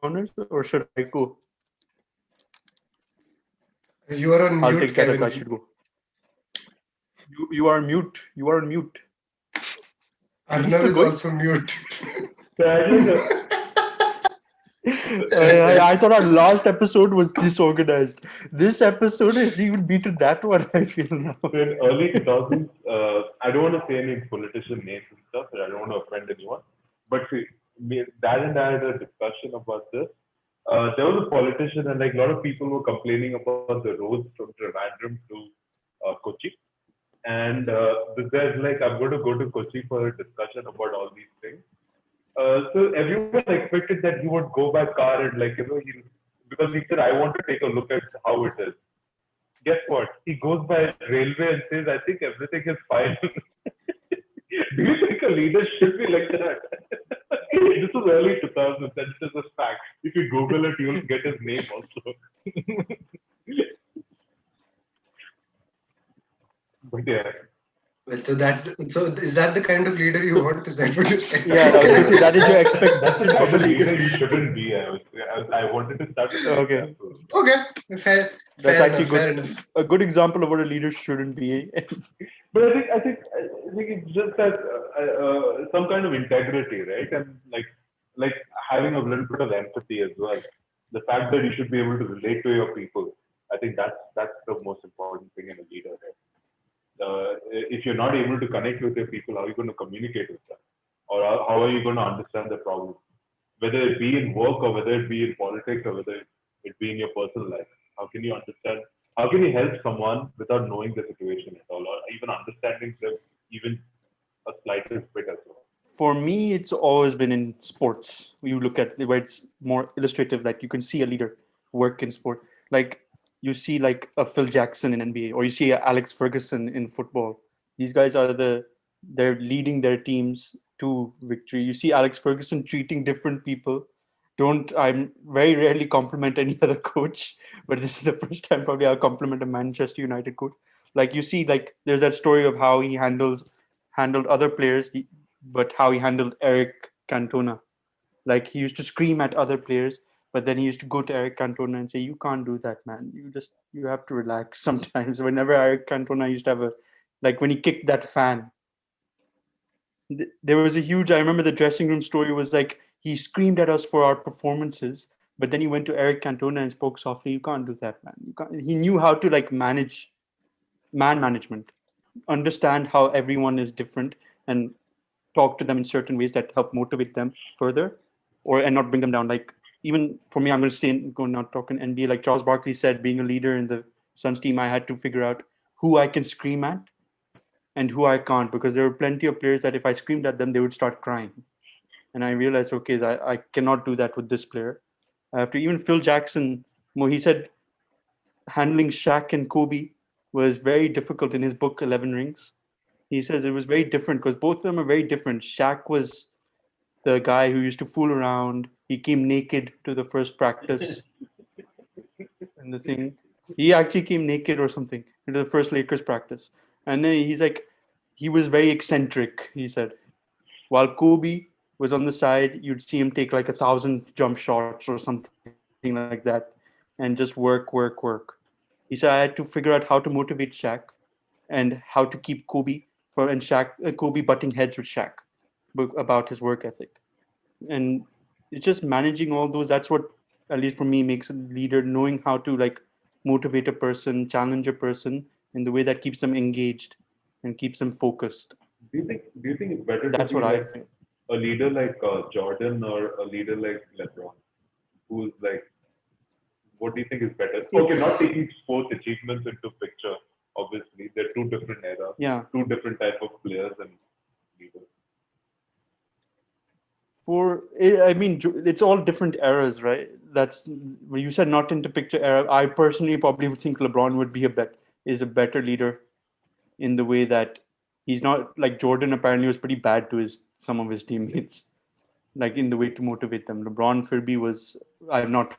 honors or should I go? You are on mute, I'll take that Kevin. as I should go. You are mute. You are on mute. Arnav is going? also mute. I thought our last episode was disorganized. This episode has even beaten that one, I feel now. So in early 2000s, I don't want to say any politician names and stuff, and I don't want to offend anyone. But see, Dad and I had a discussion about this. There was a politician, and like a lot of people were complaining about the roads from Trivandrum to Kochi. and there's like, I'm going to go to Kochi for a discussion about all these things. So everyone expected that he would go by car and like, because he said, I want to take a look at how it is. Guess what? He goes by railway and says, I think everything is fine. Do you think a leader should be like that? This is early 2000s, and this is a fact. If you Google it, you'll get his name also. But yeah. Well, so is that the kind of leader you want? Is that what you're saying? Yeah, I was going to say that is your That's the expectation kind from a of leader leader. you shouldn't be. I wanted to start with Okay. example. Okay, fair. That's actually Fair good. enough. A good example of what a leader shouldn't be. But I think it's just that some kind of integrity, right? And like having a little bit of empathy as well. The fact that you should be able to relate to your people. I think that's the most important thing in a leader, right? If you're not able to connect with your people, how are you going to communicate with them? Or how are you going to understand the problem? Whether it be in work or whether it be in politics or whether it be in your personal life. How can you understand? How can you help someone without knowing the situation at all or even understanding them even a slightest bit as well? For me, it's always been in sports. You look at where it's more illustrative that you can see a leader work in sport. Like you see like a Phil Jackson in NBA, or you see a Alex Ferguson in football. These guys are they're leading their teams to victory. You see Alex Ferguson treating different people. I'm very rarely compliment any other coach, but this is the first time probably I'll compliment a Manchester United coach. Like you see, like there's that story of how he handled other players, but how he handled Eric Cantona. Like he used to scream at other players, but then he used to go to Eric Cantona and say, "You can't do that, man. You have to relax." Sometimes, whenever Eric Cantona used to have like when he kicked that fan, there was a huge. I remember the dressing room story was like he screamed at us for our performances, but then he went to Eric Cantona and spoke softly. You can't do that, man. You can't. He knew how to like manage man management, understand how everyone is different, and talk to them in certain ways that help motivate them further, and not bring them down. Like even for me, I'm going to go not talking NBA. Like Charles Barkley said, being a leader in the Suns team, I had to figure out who I can scream at and who I can't, because there were plenty of players that if I screamed at them, they would start crying. And I realized, okay, I cannot do that with this player. I have to. Even Phil Jackson, he said handling Shaq and Kobe was very difficult in his book 11 Rings. He says it was very different because both of them are very different. Shaq was the guy who used to fool around. He came naked to the first practice and the thing. He actually came naked or something into the first Lakers practice. And then he's like, he was very eccentric, he said. While Kobe was on the side, you'd see him take like 1,000 jump shots or something like that and just work. He said, I had to figure out how to motivate Shaq and how to keep Kobe Kobe butting heads with Shaq about his work ethic. And it's just managing all those. That's what, at least for me, makes a leader, knowing how to like motivate a person, challenge a person in the way that keeps them engaged and keeps them focused. Do you think it's better to That's be what I like think. a leader like Jordan or a leader like LeBron? Who's like, what do you think is better? Okay, not taking sports achievements into picture. Obviously, they're two different eras, Yeah. two different type of players and leaders. It's all different eras, right? That's when you said not into picture era. I personally probably would think LeBron would be is a better leader in the way that he's not like Jordan. Apparently was pretty bad to some of his teammates, like in the way to motivate them. LeBron Philby was, I've not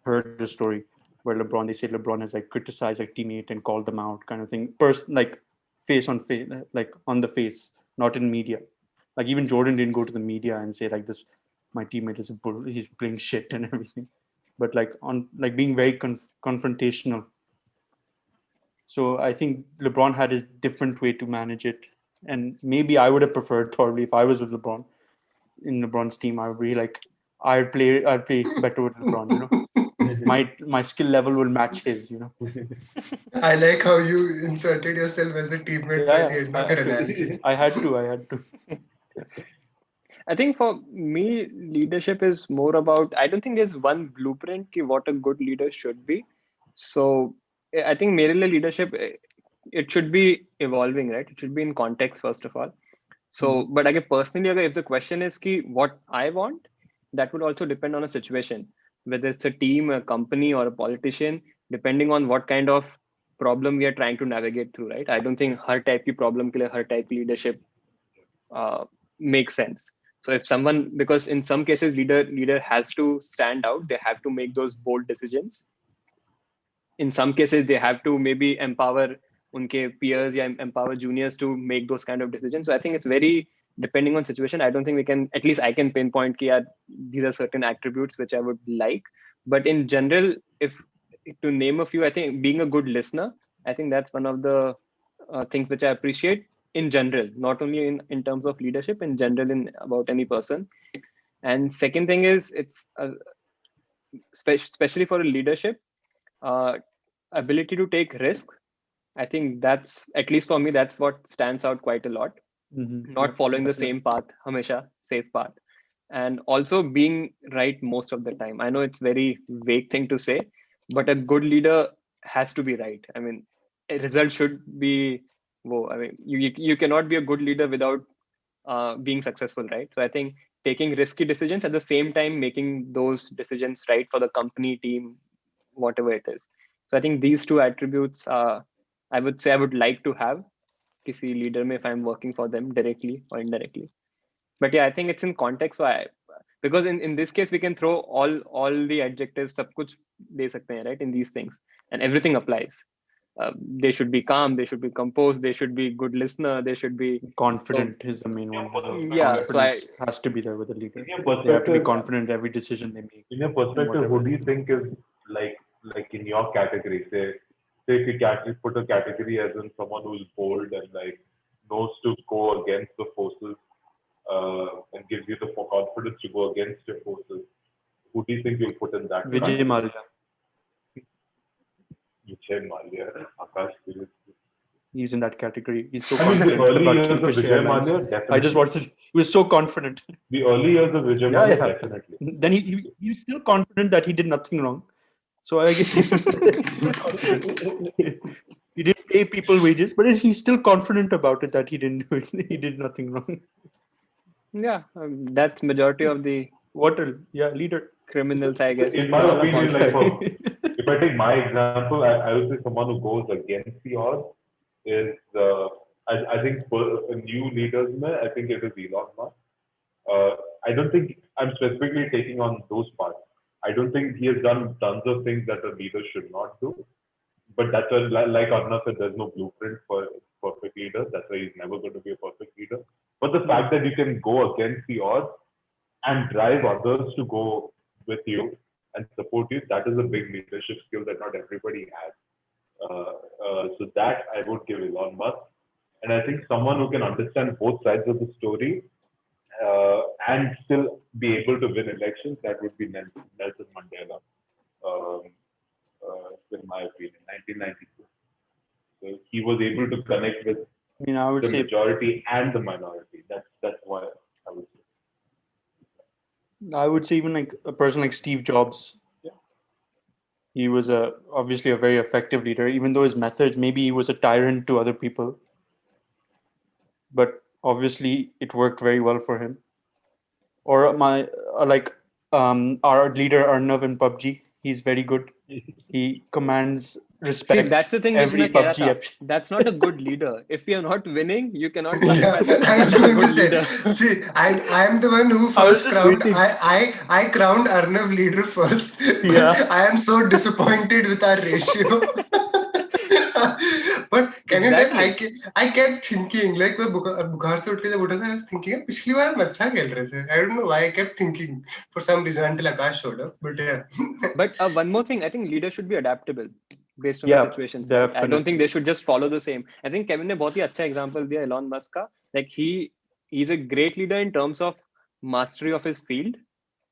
heard a story where they say LeBron has like criticized a teammate and called them out, kind of thing. Like face on face, like on the face, not in media. Like even Jordan didn't go to the media and say like this, my teammate is a bull, he's playing shit and everything. But like on like being very confrontational. So I think LeBron had his different way to manage it, and maybe I would have preferred probably if I was with LeBron in LeBron's team, I would be like, I'd play better with LeBron. My skill level will match his. I like how you inserted yourself as a teammate by the end of your analogy. I had to. I think for me, leadership is more about, I don't think there's one blueprint ki what a good leader should be. So I think मेरे लिए leadership it should be evolving, right? It should be in context first of all. So, but again, personally, if the question is ki what I want, that would also depend on a situation, whether it's a team, a company, or a politician, depending on what kind of problem we are trying to navigate through, right? I don't think her type की problem के लिए हर type की leadership makes sense. So if someone, because in some cases leader has to stand out, they have to make those bold decisions. In some cases, they have to maybe empower unke peers या empower juniors to make those kind of decisions. So I think it's very depending on situation. I don't think we can, at least I can pinpoint कि यार these are certain attributes which I would like. But in general, if to name a few, I think being a good listener, I think that's one of the things which I appreciate in general, not only in terms of leadership, in general, in about any person. And second thing is, it's especially for a leadership, ability to take risk. I think that's, at least for me, that's what stands out quite a lot. Not following the same path, hamesha, safe path. And also being right most of the time. I know it's very vague thing to say, but a good leader has to be right. I mean, a result should be, whoa, I mean, you cannot be a good leader without being successful, right? So I think taking risky decisions, at the same time making those decisions right for the company, team, whatever it is. So I think these two attributes, I would say I would like to have kisi leader mein, if I'm working for them directly or indirectly. But yeah, I think it's in context. So because in this case, we can throw all the adjectives, sab kuch de sakte hain, right? In these things, and everything applies. They should be calm, they should be composed, they should be good listener, they should be confident is the main one. Yeah, so has to be there with the leader. They have to be confident in every decision they make. In your perspective, who do you think is like in your category? Say if you put a category as in someone who's bold and like knows to go against the forces and gives you the confidence to go against your forces. Who do you think you'll put in that? Vijay Mallya. Vijay Mallya, Akash. He's in that category. He's so I mean, confident the early about years of Kingfisher Vijay Airlines. Mallya, definitely. I just wanted. He was so confident. The early years of Vijay Mallya, definitely. Then he was still confident that he did nothing wrong. So I guess he didn't pay people wages, but he's still confident about it that he didn't do it. He did nothing wrong. Yeah, that's majority of the leader criminals, I guess. In my opinion, like if I take my example, I would say someone who goes against the odds is I think for new leaders, I think it is Elon Musk. I don't think I'm specifically taking on those parts. I don't think he has done tons of things that a leader should not do. But that's why, like Arnav said, there's no blueprint for perfect leaders. That's why he's never going to be a perfect leader. But the fact that you can go against the odds and drive others to go with you and support you, that is a big leadership skill that not everybody has. So that I would give Elon Musk. And I think someone who can understand both sides of the story and still be able to win elections, that would be Nelson Mandela, in my opinion, 1992. So he was able to connect with the majority and the minority. That's why I would say. I would say even like a person like Steve Jobs. Yeah. He was obviously a very effective leader, even though his methods, maybe he was a tyrant to other people. But obviously it worked very well for him. Or our leader Arnav in PUBG, he's very good. He commands respect. See, that's the thing. Every PUBG that's not a good leader. If you're not winning, you cannot. Yeah, I was going to say. See, I am the one who first crowned. I crowned Arnav leader first. Yeah. I am so disappointed with our ratio. But can you tell? I kept thinking, like मैं बुखार से उठ के जब उठा था, I was thinking, पिछली बार हम अच्छा खेल रहे थे. I don't know why I kept thinking for some reason until Akash showed up. But yeah. But one more thing, I think leaders should be adaptable based on the situations. I don't think they should just follow the same. I think Kevin ने बहुत ही अच्छा example दिया Elon Musk का. Like he's a great leader in terms of mastery of his field,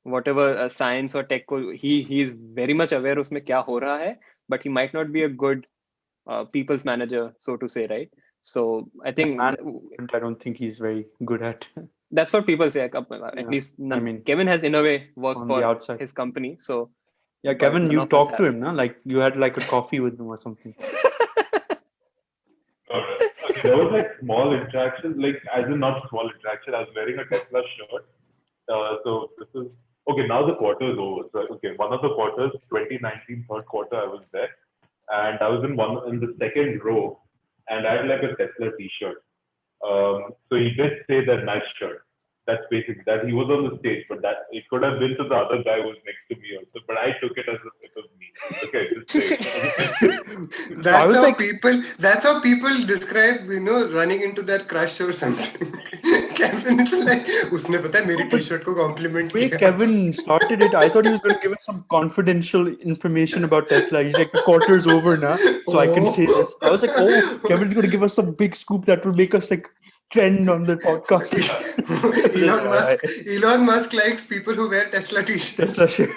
whatever science or tech. He is very much aware उसमें क्या हो रहा है, but he might not be a good people's manager, so to say, right? So I think I don't think he's very good at. That's what people say. At least Kevin has in a way worked for his company. So yeah, Kevin, you talked to him, na? Like you had like a coffee with him or something. there was like small interactions, like as in not small interaction. I was wearing a Tesla shirt. So this is okay. Now the quarter is over. So okay, one of the quarters, 2019 third quarter, I was there, and I was in the second row, and I had like a Tesla T-shirt. So he did say that nice shirt. That's basic. That he was on the stage, but that it could have been to the other guy who was next to me also. But I took it as if it was me. Okay, just saying. That's how people describe, running into their crush or something. Kevin is like, उसने पता है मेरी T-shirt को compliment Wait, किया. Kevin started it. I thought he was going to give us some confidential information about Tesla. He's like, the quarter's over now, so I can say this. I was like, oh, Kevin's going to give us some big scoop that will make us like trend on the podcast. Elon Musk likes people who wear Tesla T-shirts. Tesla shirt.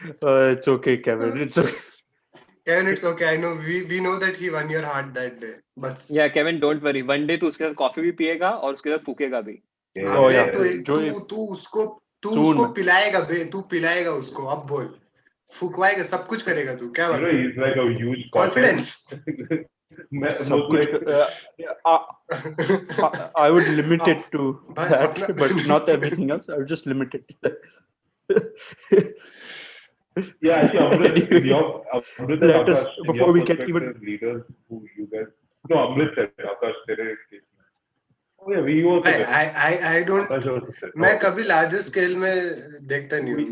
It's okay, Kevin. It's okay. Kevin, it's okay. I know we know that he won your heart that day. बस. Yeah, Kevin, don't worry. One day तू उसके साथ coffee भी पिएगा और उसके साथ फूकेगा भी. Oh yeah. तू उसको पिलाएगा बे. तू पिलाएगा उसको. अब बोल. फूकवाएगा सब कुछ करेगा तू. क्या बात है? He's like a huge confidence. I would limit it to that, but not everything else. I would just limit it to that. Yeah, actually, Amrit, let us, before we get even leaders who you guys. No, Amrit said Akash तेरे case में. Oh yeah, we also. I don't. मैं कभी larger scale में देखता नहीं हूँ.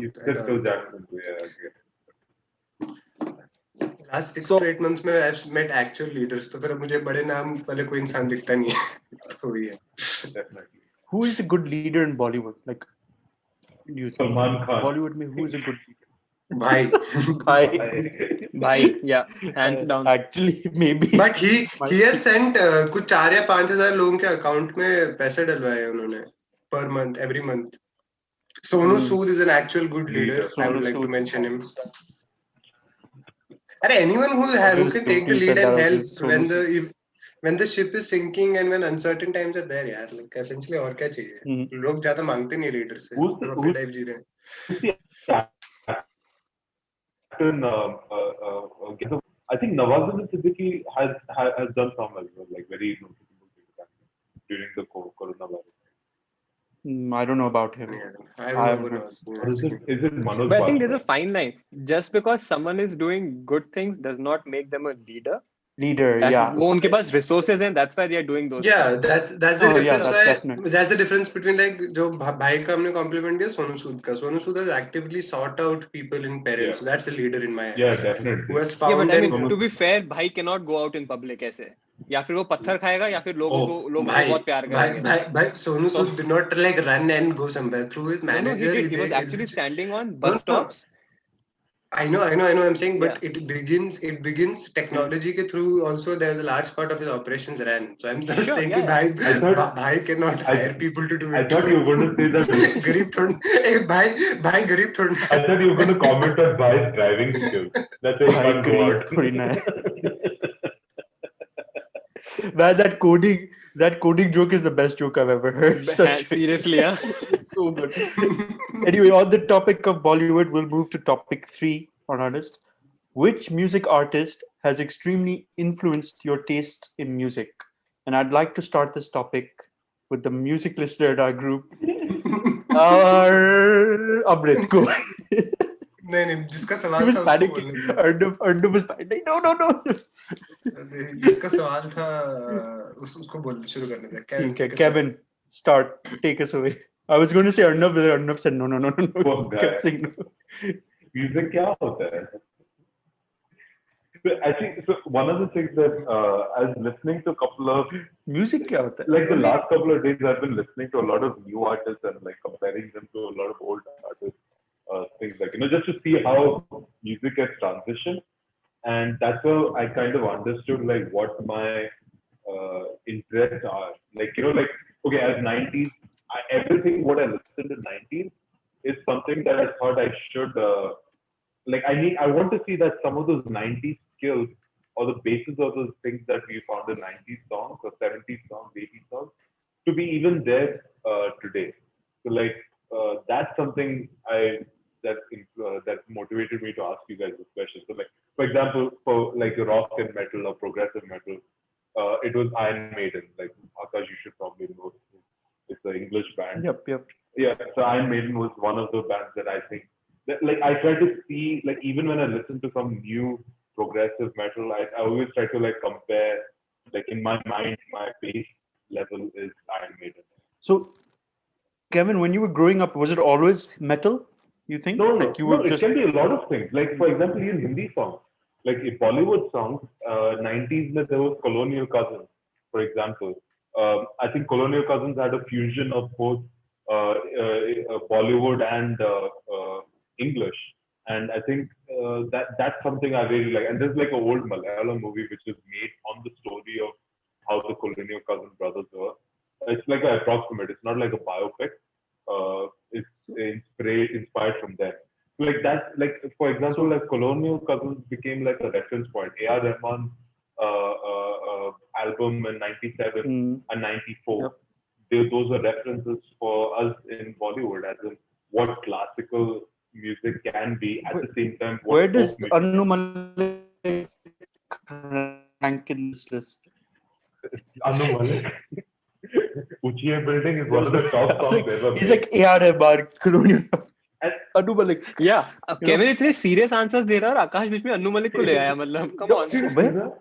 Last 6 to 8 months में I've met actual leaders. तो फिर मुझे बड़े नाम वाले कोई इंसान दिखता नहीं है. तो वही है. Definitely. Who is a good leader in Bollywood? Like, do you think Salman Khan. Bollywood में who is a good leader? Bhai. Yeah, hands down. Actually, maybe. But he has sent कुछ 4 या 5,000 लोगों के अकाउंट में पैसे डलवाए उन्होंने per month, every month. Sonu Sood is an actual good leader. I would like to mention him. Anyone who can take the lead and help when the ship is sinking and when uncertain times are there, यार, like essentially और क्या चाहिए? लोग ज़्यादा मांगते नहीं leader से. लोग अपने टाइप जी रहे हैं. I think Nawazuddin Siddiqui has done some as well, like very noticeable things during the coronavirus. I don't know about him. I don't know. Is it Manoj? But I think there's a fine line. Just because someone is doing good things does not make them a leader. Yeah. वो उनके पास resources हैं, that's why they are doing those. Yeah, that's the difference. Yeah, that's the difference between like जो भाई का हमने compliment दिया सोनू सूद का. Sonu Sood has actively sought out people in peril. Yeah. So that's a leader in my eyes. Yeah, definitely. Who has found but I mean, to be fair, भाई cannot go out in public ऐसे. या फिर वो पत्थर खाएगा या फिर लोगों को बहुत प्यार करेंगे. भाई Sonu Sood did not like run and go somewhere through his manager. No, he was actually standing on bus stops. I know. I'm saying, but it begins technology ke through. Also, there's a large part of his operations ran. So I'm not saying that bhai cannot hire people to do it. I thought you were going to say that. Garib thod. Bhai garib thod. I thought you were going to comment on bhai's driving skills. That's why he can't go out. Man, that coding joke is the best joke I've ever heard. Seriously, yeah. So good. Anyway, on the topic of Bollywood, we'll move to topic 3 on our list. Which music artist has extremely influenced your tastes in music? And I'd like to start this topic with the music listener in our group. Amrit, go. नहीं जिसका सवाल was था panicking. Arnav was panicking. No. जिसका सवाल था उसको बोल शुरू करने दे. Okay, Kevin, start. Take us away. I was going to say Arnav, but Arnav said no. Kept saying no. Music क्या होता है? Actually, so one of the things that I was listening to a couple of music क्या होता है? Like the last couple of days, I've been listening to a lot of new artists and like comparing them to a lot of old artists. Things like, just to see how music has transitioned. And that's how I kind of understood like what my interests are. Like, okay, as 90s, everything what I listened in 90s is something that I thought I should, I want to see that some of those 90s skills or the basis of those things that we found in 90s songs or 70s songs, 80s songs, to be even there today. So like, that's something I that motivated me to ask you guys this question. So, like, for example, for like rock and metal or progressive metal, it was Iron Maiden. Like, Akash, you should probably know. It's an English band. Yep. Yeah, so Iron Maiden was one of the bands that I think that, like, I try to see, like, even when I listen to some new progressive metal, I always try to like compare, like, in my mind, my base level is Iron Maiden. So, Kevin, when you were growing up, was it always metal? You think? Like you No, were it just can be a lot of things. Like, for example, even Hindi songs, like if Bollywood songs, 90s, there was Colonial Cousins, for example. I think Colonial Cousins had a fusion of both Bollywood and English, and I think that's something I really like. And there's like an old Malayalam movie which is made on the story of how the Colonial Cousin brothers were. It's like an approximate. It's not like a biopic. It's inspired from them. Like that, like for example, like Colonial Cousins became like a reference point. A.R. Rahman album in '97 and '94. Yep. Those are references for us in Bollywood, as in what classical music can be at the same time. What where does folk music Anu Malik rank in this list? Anu Malik. Uchiye Building is one of the top songs ever. He's like A.R. Rahman, Colonial. Anu Malik. Yeah, Kevin इतने serious answers दे रहा है और आकाश बीच में अन्नू मलिक को ले आया मतलब come on.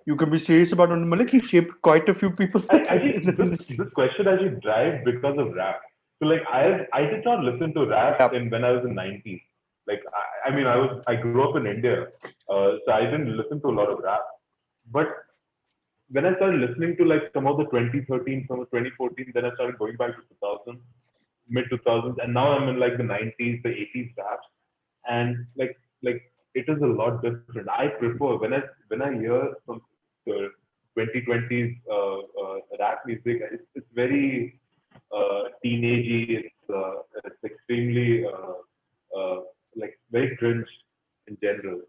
You can be serious about Anu Malik. He shaped quite a few people. I think this question actually drives because of rap. So like I did not listen to rap when I was in 90s. Like I mean I grew up in India, so I didn't listen to a lot of rap. But when I started listening to like some of the 2013, some of 2014, then I started going back to 2000, mid 2000s, and now I'm in like the 90s, the 80s raps, and like it is a lot different. I prefer when I hear some 2020s rap music, it's very teenagey. It's extremely like very cringe in general.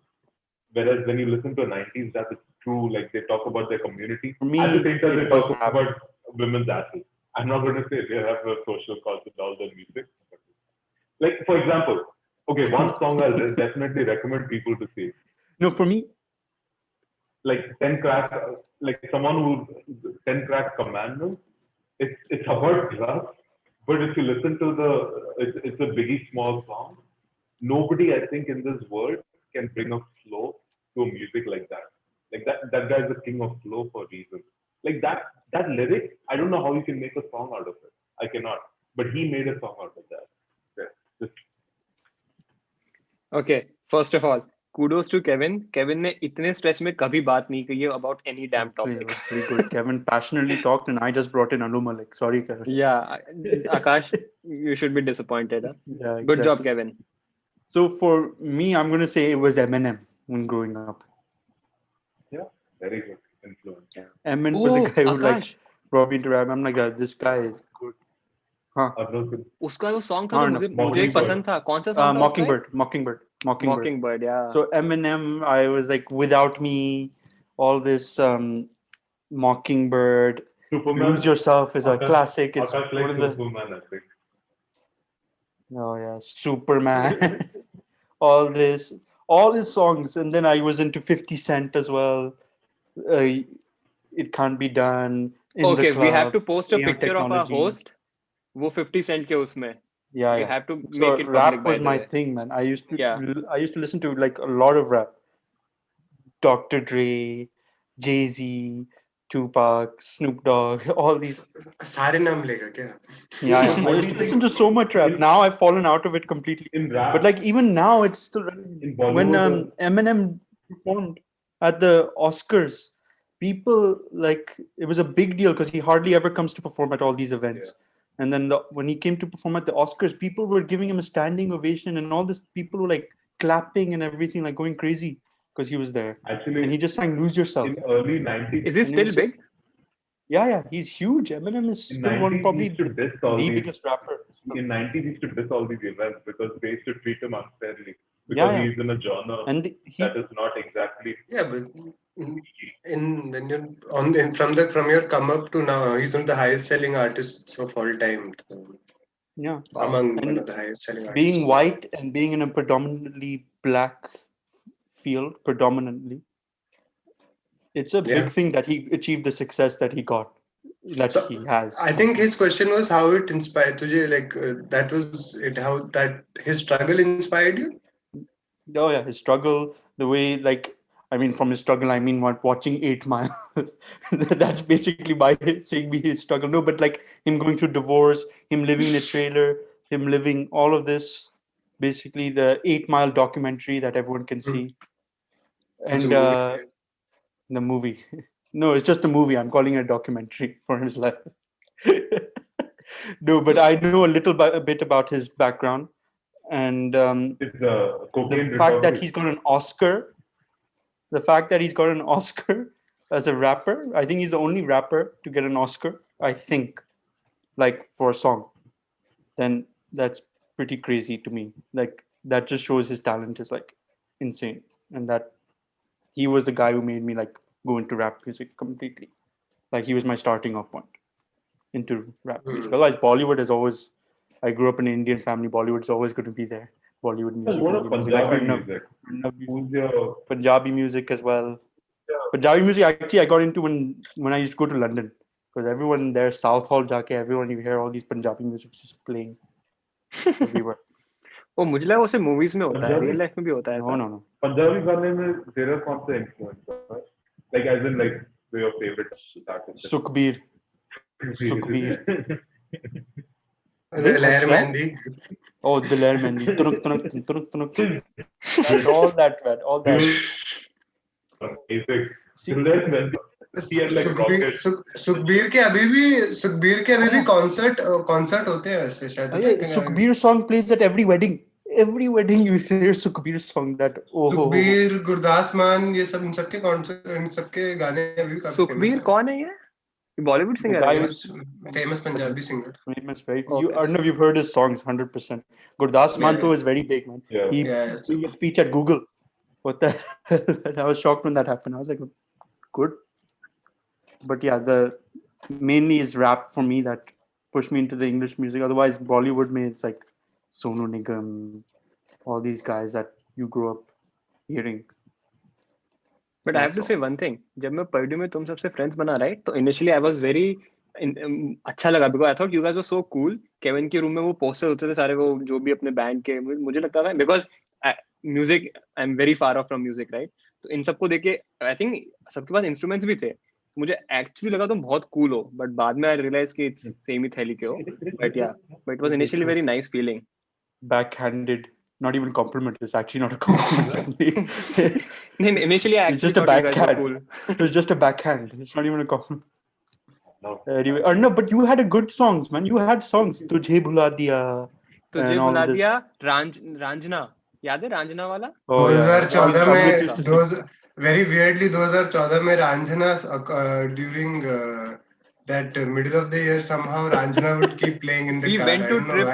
Whereas when you listen to a 90s rap, it's true. Like they talk about their community. For me, at the same time, they it was talk rap. about women's asses. I'm not going to say they have a social cause with all their music. Like for example, okay, one song I'll definitely recommend people to see. No, for me, Like 10 crack, like someone who 10 crack commandments. It's about drugs, but if you listen to it's a Biggie Small song. Nobody, I think, in this world can bring a flow to a music like that. Like that guy's the king of flow for a reason. Like that lyric, I don't know how you can make a song out of it. I cannot. But he made a song out of that. Yeah. Okay, first of all, kudos to Kevin. Kevin ने इतने stretch में कभी बात नहीं की है about any damn topic. Very good. Kevin passionately talked, and I just brought in Anu Malik. Sorry, Kevin. Yeah, Akash, you should be disappointed. Huh? Yeah, exactly. Good job, Kevin. So for me, I'm going to say it was Eminem when growing up. Yeah, very good influence. Yeah. Eminem was the guy who like Akash, brought me to rap. I'm like, this guy is good. Huh? उसका वो song था जो मुझे एक पसंद था. कौन सा song था Mockingbird. Mockingbird, yeah. So Eminem, I was like, Without Me, all this Mockingbird, Superman. Lose Yourself is a classic. It's Akash one of the Superman, I think. Oh yeah, Superman. all his songs, and then I was into 50 Cent as well. It Can't Be Done. Okay, the we have Club, to post a Aeon picture of our Technology. host. वो 50 cent के उसमें. Yeah, You yeah. have to So make it rap public, by was the my way. thing, man. I used Yeah. to listen to like a lot of rap. Dr. Dre, Jay-Z, Tupac, Snoop Dogg, all these. सारे नाम लेगा क्या? Yeah. I used to listen to so much rap. Now I've fallen out of it completely. In rap, But like even now, it's still in when Bollywood, Eminem performed at the Oscars, people like it was a big deal because he hardly ever comes to perform at all these events. And then when he came to perform at the Oscars, people were giving him a standing ovation, and all this people were like clapping and everything, like going crazy because he was there. actually, And he just sang "Lose Yourself." in early 90s, Is he And it still was big? Yeah, he's huge. Eminem is in still 90s, one he probably used to diss all the these. biggest rapper. In 90s, he used to diss all these events because they used to treat him unfairly because Yeah. he's in a genre And that is not exactly. Yeah, but when you're from your come up to now, he's one of the highest selling artists of all time. So. Yeah. Among one And of the highest selling artists. being white and being in a predominantly black field, it's a big thing that he achieved the success that he got, that So, he has. I think his question was how it inspired you. Like that was it. How that his struggle inspired you. Oh yeah, his struggle, the way, like, I mean, from his struggle, I mean, watching 8 Mile. That's basically by saying me his struggle. No, but like him going through divorce, him living in a trailer, him living all of this, basically the 8 Mile documentary that everyone can see. It's a And movie. the movie. No, it's just a movie. I'm calling it a documentary for his life. No, but I know a bit about his background. And It's cocaine the fact that recovery. he's got an Oscar, as a rapper, I think he's the only rapper to get an Oscar, I think, like for a song. Then that's pretty crazy to me. Like that just shows his talent is like insane, and that he was the guy who made me like go into rap music completely. Like he was my starting off point into rap music. Otherwise, Bollywood is always. I grew up in an Indian family. Bollywood is always going to be there. Bollywood music. What about Punjabi music? Who's your Punjabi music as well. Punjabi music actually I got into when I used to go to London, because everyone there, South Hall jaake, everyone, you hear all these Punjabi music just playing everywhere. वो मुझे लगा उसे movies में होता है, Punjabi? Real life में भी होता है ऐसा. No. Punjabi गाने में तेरा कौन सा influence है? Like as in like your favorite artist? Sukhbir. The Lair Mehndi. Oh, Dilair Mehndi. Tunuk. And all that. Basic. See, He had like rocket. Sukhbir के अभी भी कॉन्सर्ट होते हैं वैसे शायद. Sukhbir song plays at every wedding. Every wedding you hear Sukhbir song. That Sukhbir, Gurdas मान, ये सब इन सबके कॉन्सर्ट, इन सबके गाने अभी काफी सुखबीर कौन है ये? बॉलीवुड सिंगर guy है. who's famous Punjabi singer. famous, right? Okay. I don't know if you've heard his songs 100%. Gurdas Manto is very big, man. Yeah. He gave a speech at Google. What the hell? I was shocked when that happened. I was like, good. But yeah, mainly is rap for me that pushed me into the English music. Otherwise, Bollywood me, it's like Sonu Nigam, all these guys that you grew up hearing. But I have to say one thing. जब मैं Purdue में तुम सबसे friends बना, right, तो initially I was very अच्छा लगा, because I thought you guys were so cool. Kevin के रूम में वो पोस्टर होते थे सारे, वो जो भी अपने बैंड के, मुझे लगता था because music, I am very far of from music, right. तो इन सबको देख के आई थिंक सबके पास इंस्ट्रूमेंट्स भी थे, मुझे एक्चुअली लगा तुम बहुत कूल हो. बट बाद में आई रियलाइज कि इट्स सेम ही थैली के हो. बट या, but it was initially very nice feeling. Backhanded. Not even compliment. It's actually not a compliment. Initially, I it's just a thought you guys were backhand. cool. It was just a backhand. It's not even a compliment. No. Anyway, no, but you had a good songs, man. You had songs. Tujhe Bhula Diya. तुझे भुला दिया, रांझना याद है? रांझना वाला 2014 में, very weirdly 2014 में Raanjhanaa during that middle of the year somehow Ranjana would keep playing in the we car. went to trip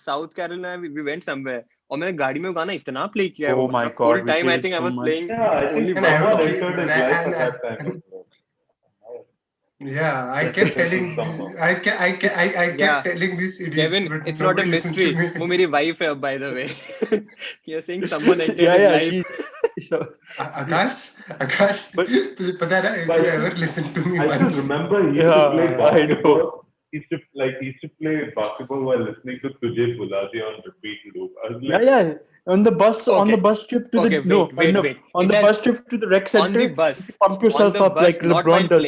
South Carolina. We went somewhere और मैंने गाड़ी में गाना इतना प्ले किया है. Oh my god, full time I think I was playing only Yeah, I kept telling telling these idiots. Kevin, it's not a mystery. वो मेरी wife है, by the way. You're saying someone entered his life. Akash, but तुझे पता है ना, if you ever listen to me I once. still remember he used to play basketball. He used to play basketball while listening to Tujhe Bhula Diya on repeat loop. I was like, Yeah. On the bus trip to Okay, wait. On the bus trip to the rec center. On the bus. Pump yourself up like LeBron does.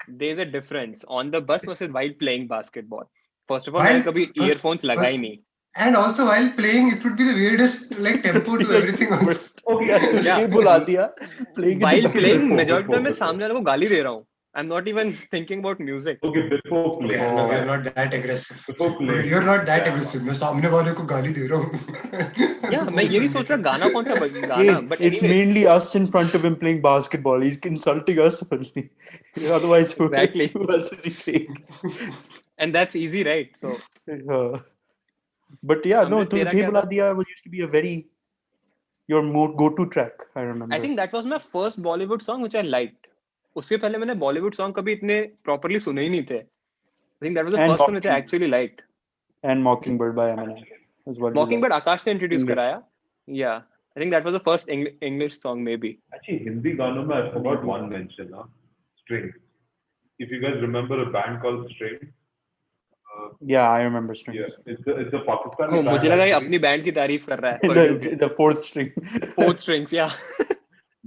There's a difference on the bus versus while playing basketball. First of all, मैंने कभी earphones लगा ही नहीं. And also while playing, it would be the weirdest like tempo to everything else. तुझे भुला दिया. While playing, majority में मैं सामने वाले को गाली दे रहा हूँ. I'm not even thinking about music. Okay, before playing. Okay, no, you're not that aggressive. Before playing. You're not that aggressive. मैं सामने वाले को गाली दे रहा हूँ. Yeah, मैं ये नहीं सोच रहा गाना कौन सा गाना. But it's mainly us in front of him playing basketball. He's insulting us only. Otherwise, exactly. Who else is he playing? And that's easy, right? So. But yeah, no, Tujhe Bhula Diya used to be your go-to track. I remember. I think that was my first Bollywood song which I liked. उससे पहले मैंने Bollywood song कभी इतने properly सुने ही नहीं थे. I think that was the first one which I actually liked. and Mockingbird by Eminem is what you like. Mockingbird Akash ने introduce English. कराया. Yeah, I think that was the first English song maybe. Actually, Hindi गानों में I forgot one mention. Strings. If you guys remember a band called Strings. Yeah, I remember Yeah, Strings. it's a Pakistani Oh, band. मुझे लगा ये actually. अपनी band की तारीफ कर रहा है. Purdue की. The fourth string. Fourth strings, yeah.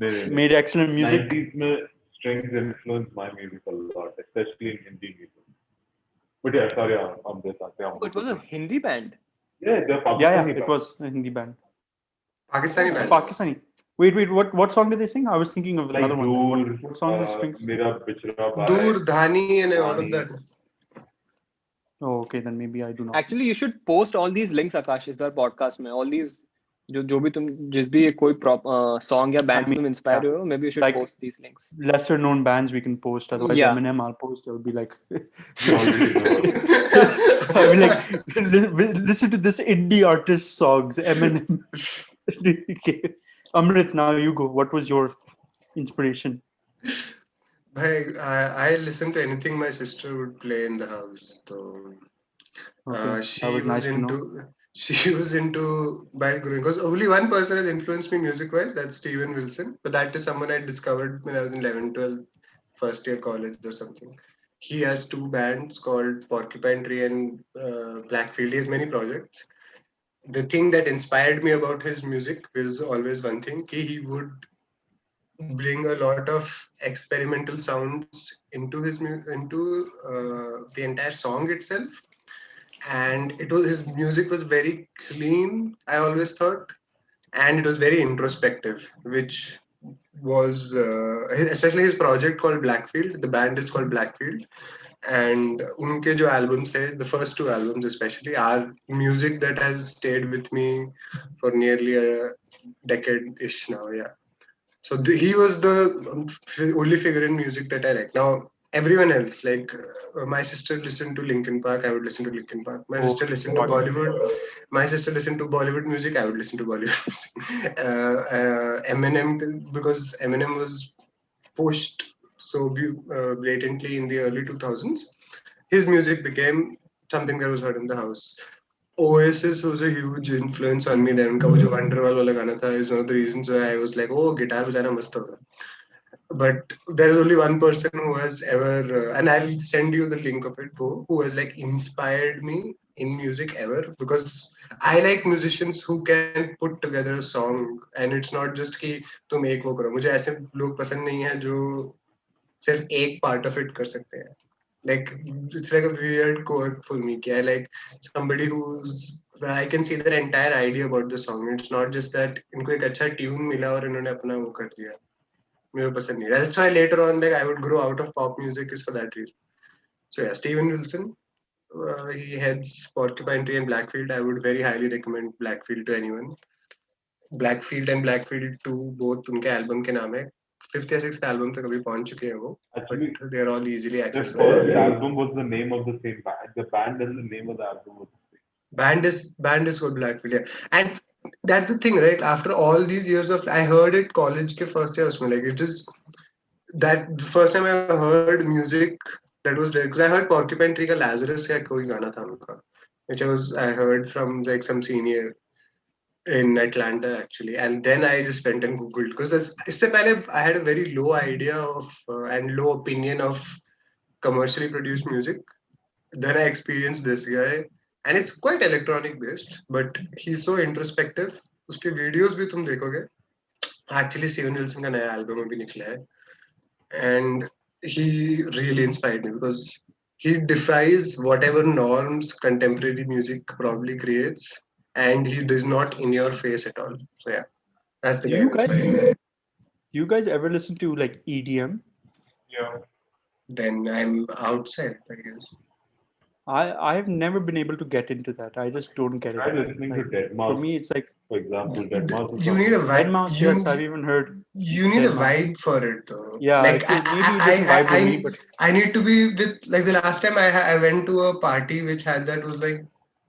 नहीं. Made excellent music. 90s में Strings influenced my music a lot, especially in Hindi music. But yeah, sorry, I'm just Oh, it was a Hindi band. Yeah, they're Pakistani Yeah, band. it was a Hindi band. Pakistani band. Pakistani. Wait, what song did they sing? I was thinking of Like another one. Dur, What song is Strings? Mera Bichra Bhai. Dur, Dhani, and all of Dhani. that. Oh, okay, then maybe I do not. Actually, you should post all these links, Akash, इस बार podcast में. All these जो भी तुम जिस भी कोई song या band से तुम inspired हो, maybe you should like post these links. Lesser known bands we can post. Otherwise, Yeah. Eminem I'll post. I'll be like, You already know. I'll be like, listen to this indie artist songs. Eminem. Okay. Amrit, now you go. What was your inspiration? I listen to anything my sister would play in the house. So Okay, she that was nice to know. she was into while growing, because only one person has influenced me music wise, that's Steven Wilson, but that is someone I discovered when I was in 11 12 first year college or something. He has two bands called Porcupine Tree and Blackfield. He has many projects. The thing that inspired me about his music was always one thing: he would bring a lot of experimental sounds into the entire song itself, and his music was very clean, I always thought, and it was very introspective, which was especially his project called Blackfield. The band is called Blackfield, and unke jo albums the first two albums especially, are music that has stayed with me for nearly a decade-ish now. Yeah. So he was the only figure in music that I like. Now everyone else, like my sister listened to Linkin Park, I would listen to Linkin Park. My sister listened to Bollywood. My sister listened to Bollywood music, I would listen to Bollywood music. Eminem, because Eminem was pushed so blatantly in the early 2000s, his music became something that was heard in the house. Oasis was a huge influence on me then. उनका वो जो Wonderwall वाला गाना था is one of the reasons why I was like, oh, guitar बजाना मस्त होगा. But there is only one person who has ever, and I'll send you the link of it, who has like inspired me in music ever, because I like musicians who can put together a song, and it's not just कि तुम एक वो करो. मुझे ऐसे लोग पसंद नहीं है जो सिर्फ एक part of it कर सकते हैं. Like it's like a weird quirk for me. I like somebody I can see their entire idea about the song. It's not just that इनको एक अच्छा tune मिला और इन्होंने अपना वो कर दिया. मुझे पसंद नहीं. That's why later on, like I would grow out of pop music is for that reason. So yeah, Steven Wilson. He heads Porcupine Tree and Blackfield. I would very highly recommend Blackfield to anyone. Blackfield and Blackfield 2 both उनके album के नाम है. 5th या 6th album तक अभी पहुंच चुके हैं वो. Actually, But they are all easily the accessible. first album was the name of the same band. The band and the name of the album was the same. Band is called Blackfield, yeah. And that's the thing, right? After all these years of, I heard it college ke first year usme, like it is that the first time I heard music that was there, because I heard Porcupine Tree ka Lazarus ka koi gana tha unka, which I heard from like some senior in Atlanta actually, and then I just went and googled, because isse pehle I had a very low idea of and low opinion of commercially produced music. Then I experienced this guy, and it's quite electronic based, but he's so introspective. उसके videos भी तुम देखोगे. Actually, Steven Wilson का नया album अभी निकला है, and he really inspired me because he defies whatever norms contemporary music probably creates, and he does not in your face at all. So yeah, that's the Do guy. you who inspired me. You guys ever listen to like EDM? Yeah. Then I'm outside, I guess. I have never been able to get into that. I just don't get Try it. listening to Like, Dead for Mouse, me, it's like for example. Dead Mouse is You need a Dead vibe. Mouse. Yes, I've even heard. You need Dead a Mouse. vibe for it though. Yeah, Like I feel maybe it doesn't vibe with me, but I need to be with, like the last time I went to a party which had that was like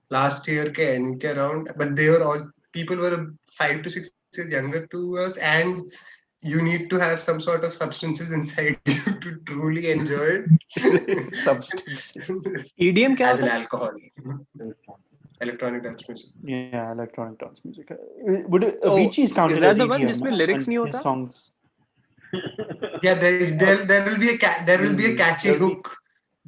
last year ke end ke around, but they were all people were 5 to 6 years younger to us, and you need to have some sort of substances inside you to truly enjoy it. substances. EDM क्या As an होता है? alcohol. Electronic dance music. Yeah, electronic dance music. Would So, Avicii is counted is that as the one EDM? जिसमें lyrics And नहीं his होता? songs. Yeah, there will be a catchy There'll be- hook.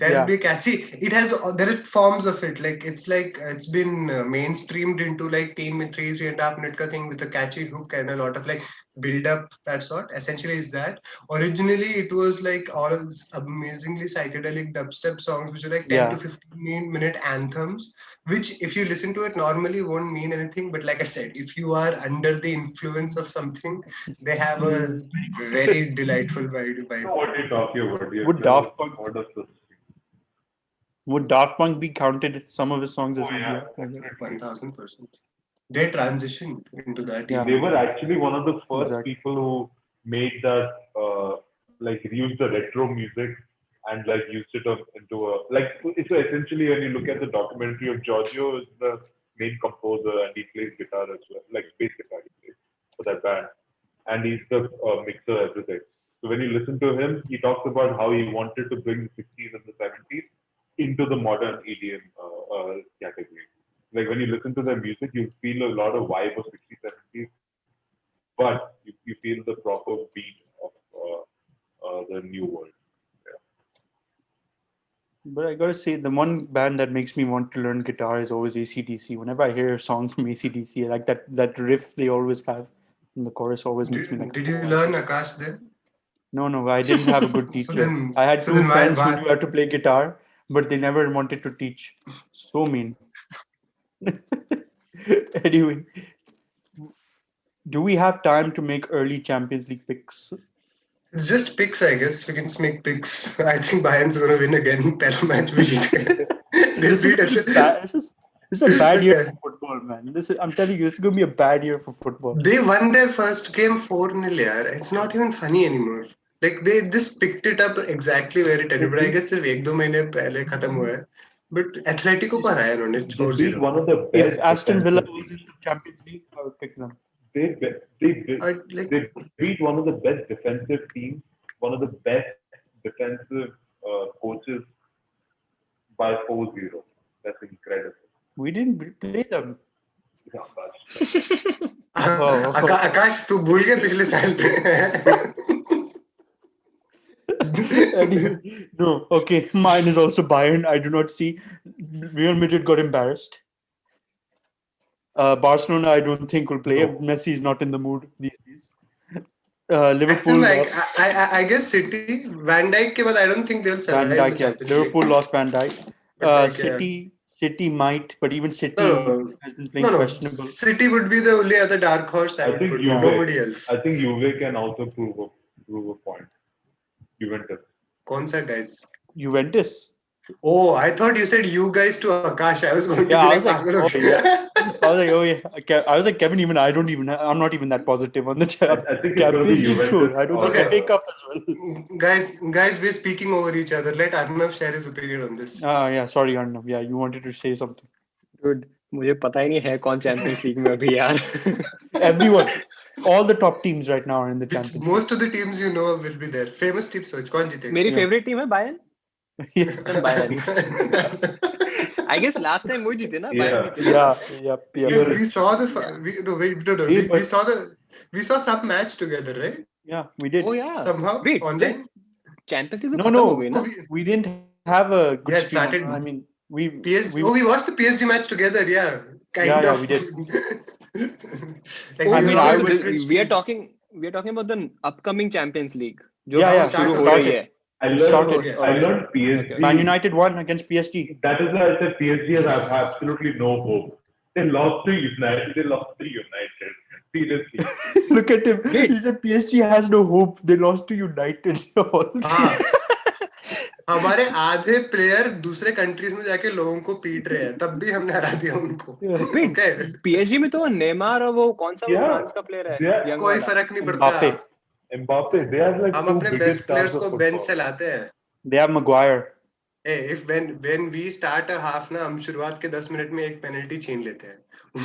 There will be a catchy. It has there are forms of it. Like it's been mainstreamed into like 3.5 minute ka thing with a catchy hook and a lot of like build up. That sort. Essentially, is that originally it was like all of this amazingly psychedelic dubstep songs, which are like 10 to 15-minute anthems. Which, if you listen to it normally, won't mean anything. But like I said, if you are under the influence of something, they have a very delightful vibe. What are you talking about? Would Daft Punk- What does this? Would Daft Punk be counted some of his songs as Oh, yeah, EDM? definitely. 1000%. They transitioned into that. Yeah. They were actually one of the first Exactly. people who made that, like used the retro music and like used it into a like. It's essentially when you look at the documentary of Giorgio, is the main composer and he plays guitar as well, like bass guitar he plays for that band, and he's the mixer everything. So when you listen to him, he talks about how he wanted to bring the 60s and the 70s into the modern EDM category. Like when you listen to their music, you feel a lot of vibe of 60s, 70s, but you feel the proper beat of the new world. But I gotta say, the one band that makes me want to learn guitar is always AC/DC. Whenever I hear a song from AC/DC, I like that riff they always have in the chorus always makes me like. Did you learn Akash then? No, I didn't have a good teacher. then- I had so two then why- friends who why- knew how to play guitar, but they never wanted to teach. So mean. Anyway, do we have time to make early Champions League picks? It's just picks, I guess. We can just make picks. I think Bayern's gonna win again. Pehla match में जीत गए. They This beat is, us. bad, this is a bad year for football, man. I'm telling you, this is going to be a bad year for football. They won their first game 4-0, yaar. It's not even funny anymore. Like they just picked it up exactly where it ended. But I guess सिर्फ 1-2 महीने पहले खत्म हुआ है. But Atletico को हराया उन्होंने They beat 4-0. one of the best. If Aston Villa defensive was in teams. the Champions League, I would pick them. They beat one of the best defensive teams, one of the best defensive coaches by 4-0. That's incredible. We didn't play them. Yeah, but- Oh. आकाश तू भूल गया पिछले साल पे. Anyway, no, okay. Mine is also Bayern. I do not see. Real Madrid got embarrassed. Barcelona, I don't think will play. No. Messi is not in the mood these days. Axel, Liverpool lost. I guess City, Van Dijk के बाद I don't think they'll survive. Van Dijk, the yeah. Champions League. Liverpool lost Van Dijk. But like, yeah. City might, but even City No. has been playing No. questionable. City would be the only other dark horse. I I would think put. Juve. Nobody else. I think Juve can also prove a point. Juventus. कौन सा guys? Juventus. Oh, I thought you said you guys to Akash. I was going to Yeah, be I was like, पागल oh, हो गया. oh yeah. I was like, Kevin, even I'm not even that positive on the I think it's going to be Champions League. Juventus. Sure. I don't think Okay. FA Cup as well. Guys, we're speaking over each other. Let Arnav share his opinion on this. Yeah, sorry, Arnav. Yeah, you wanted to say something. Dude, मुझे पता ही नहीं है कौन champions league में अभी यार. Everyone, all the top teams right now are in the Champions League. Most of the teams you know will be there. Famous team search. कौन जीतेगा? मेरी Yeah. फेवरेट टीम है Bayern. Bayern. I guess last time वही जीते ना. Yeah. Bayern जीते. Yeah. We saw the we saw some match together, right? Yeah, we did. Oh yeah. Somehow Wait, online. Champions league No, खत्म हो गई ना. we didn't have a good Yeah, it stream. started- I mean, we we watched the PSG match together. Yeah, kind Yeah, of. we did. Like, Oh, I mean, no, I so was- this- we are talking about the upcoming Champions League जो Yeah, शुरू started. हो रही है. I learned, Started. I learned PSG. Man United won against PSG. That is why I said PSG has absolutely no hope. They lost to United. Seriously. Look at him. He said PSG has no hope. They lost to United. हाँ, हमारे आधे player दूसरे countries में जाके लोगों को पीट रहे हैं तब भी हमने हरा दिया उनको. Wait, Okay. PSG में तो नेमार और वो कौन सा Yeah. फ्रांस का प्लेयर है? Yeah. young कोई वाला. फर्क नहीं पड़ता. Mbappe. Mbappe, they have like हम two अपने biggest बेस्ट प्लेयर्स stars को of बेंच football. से लाते हैं. They have Maguire. Hey, if when we start a half ना हम शुरुआत के 10 मिनट में एक पेनल्टी छीन लेते हैं.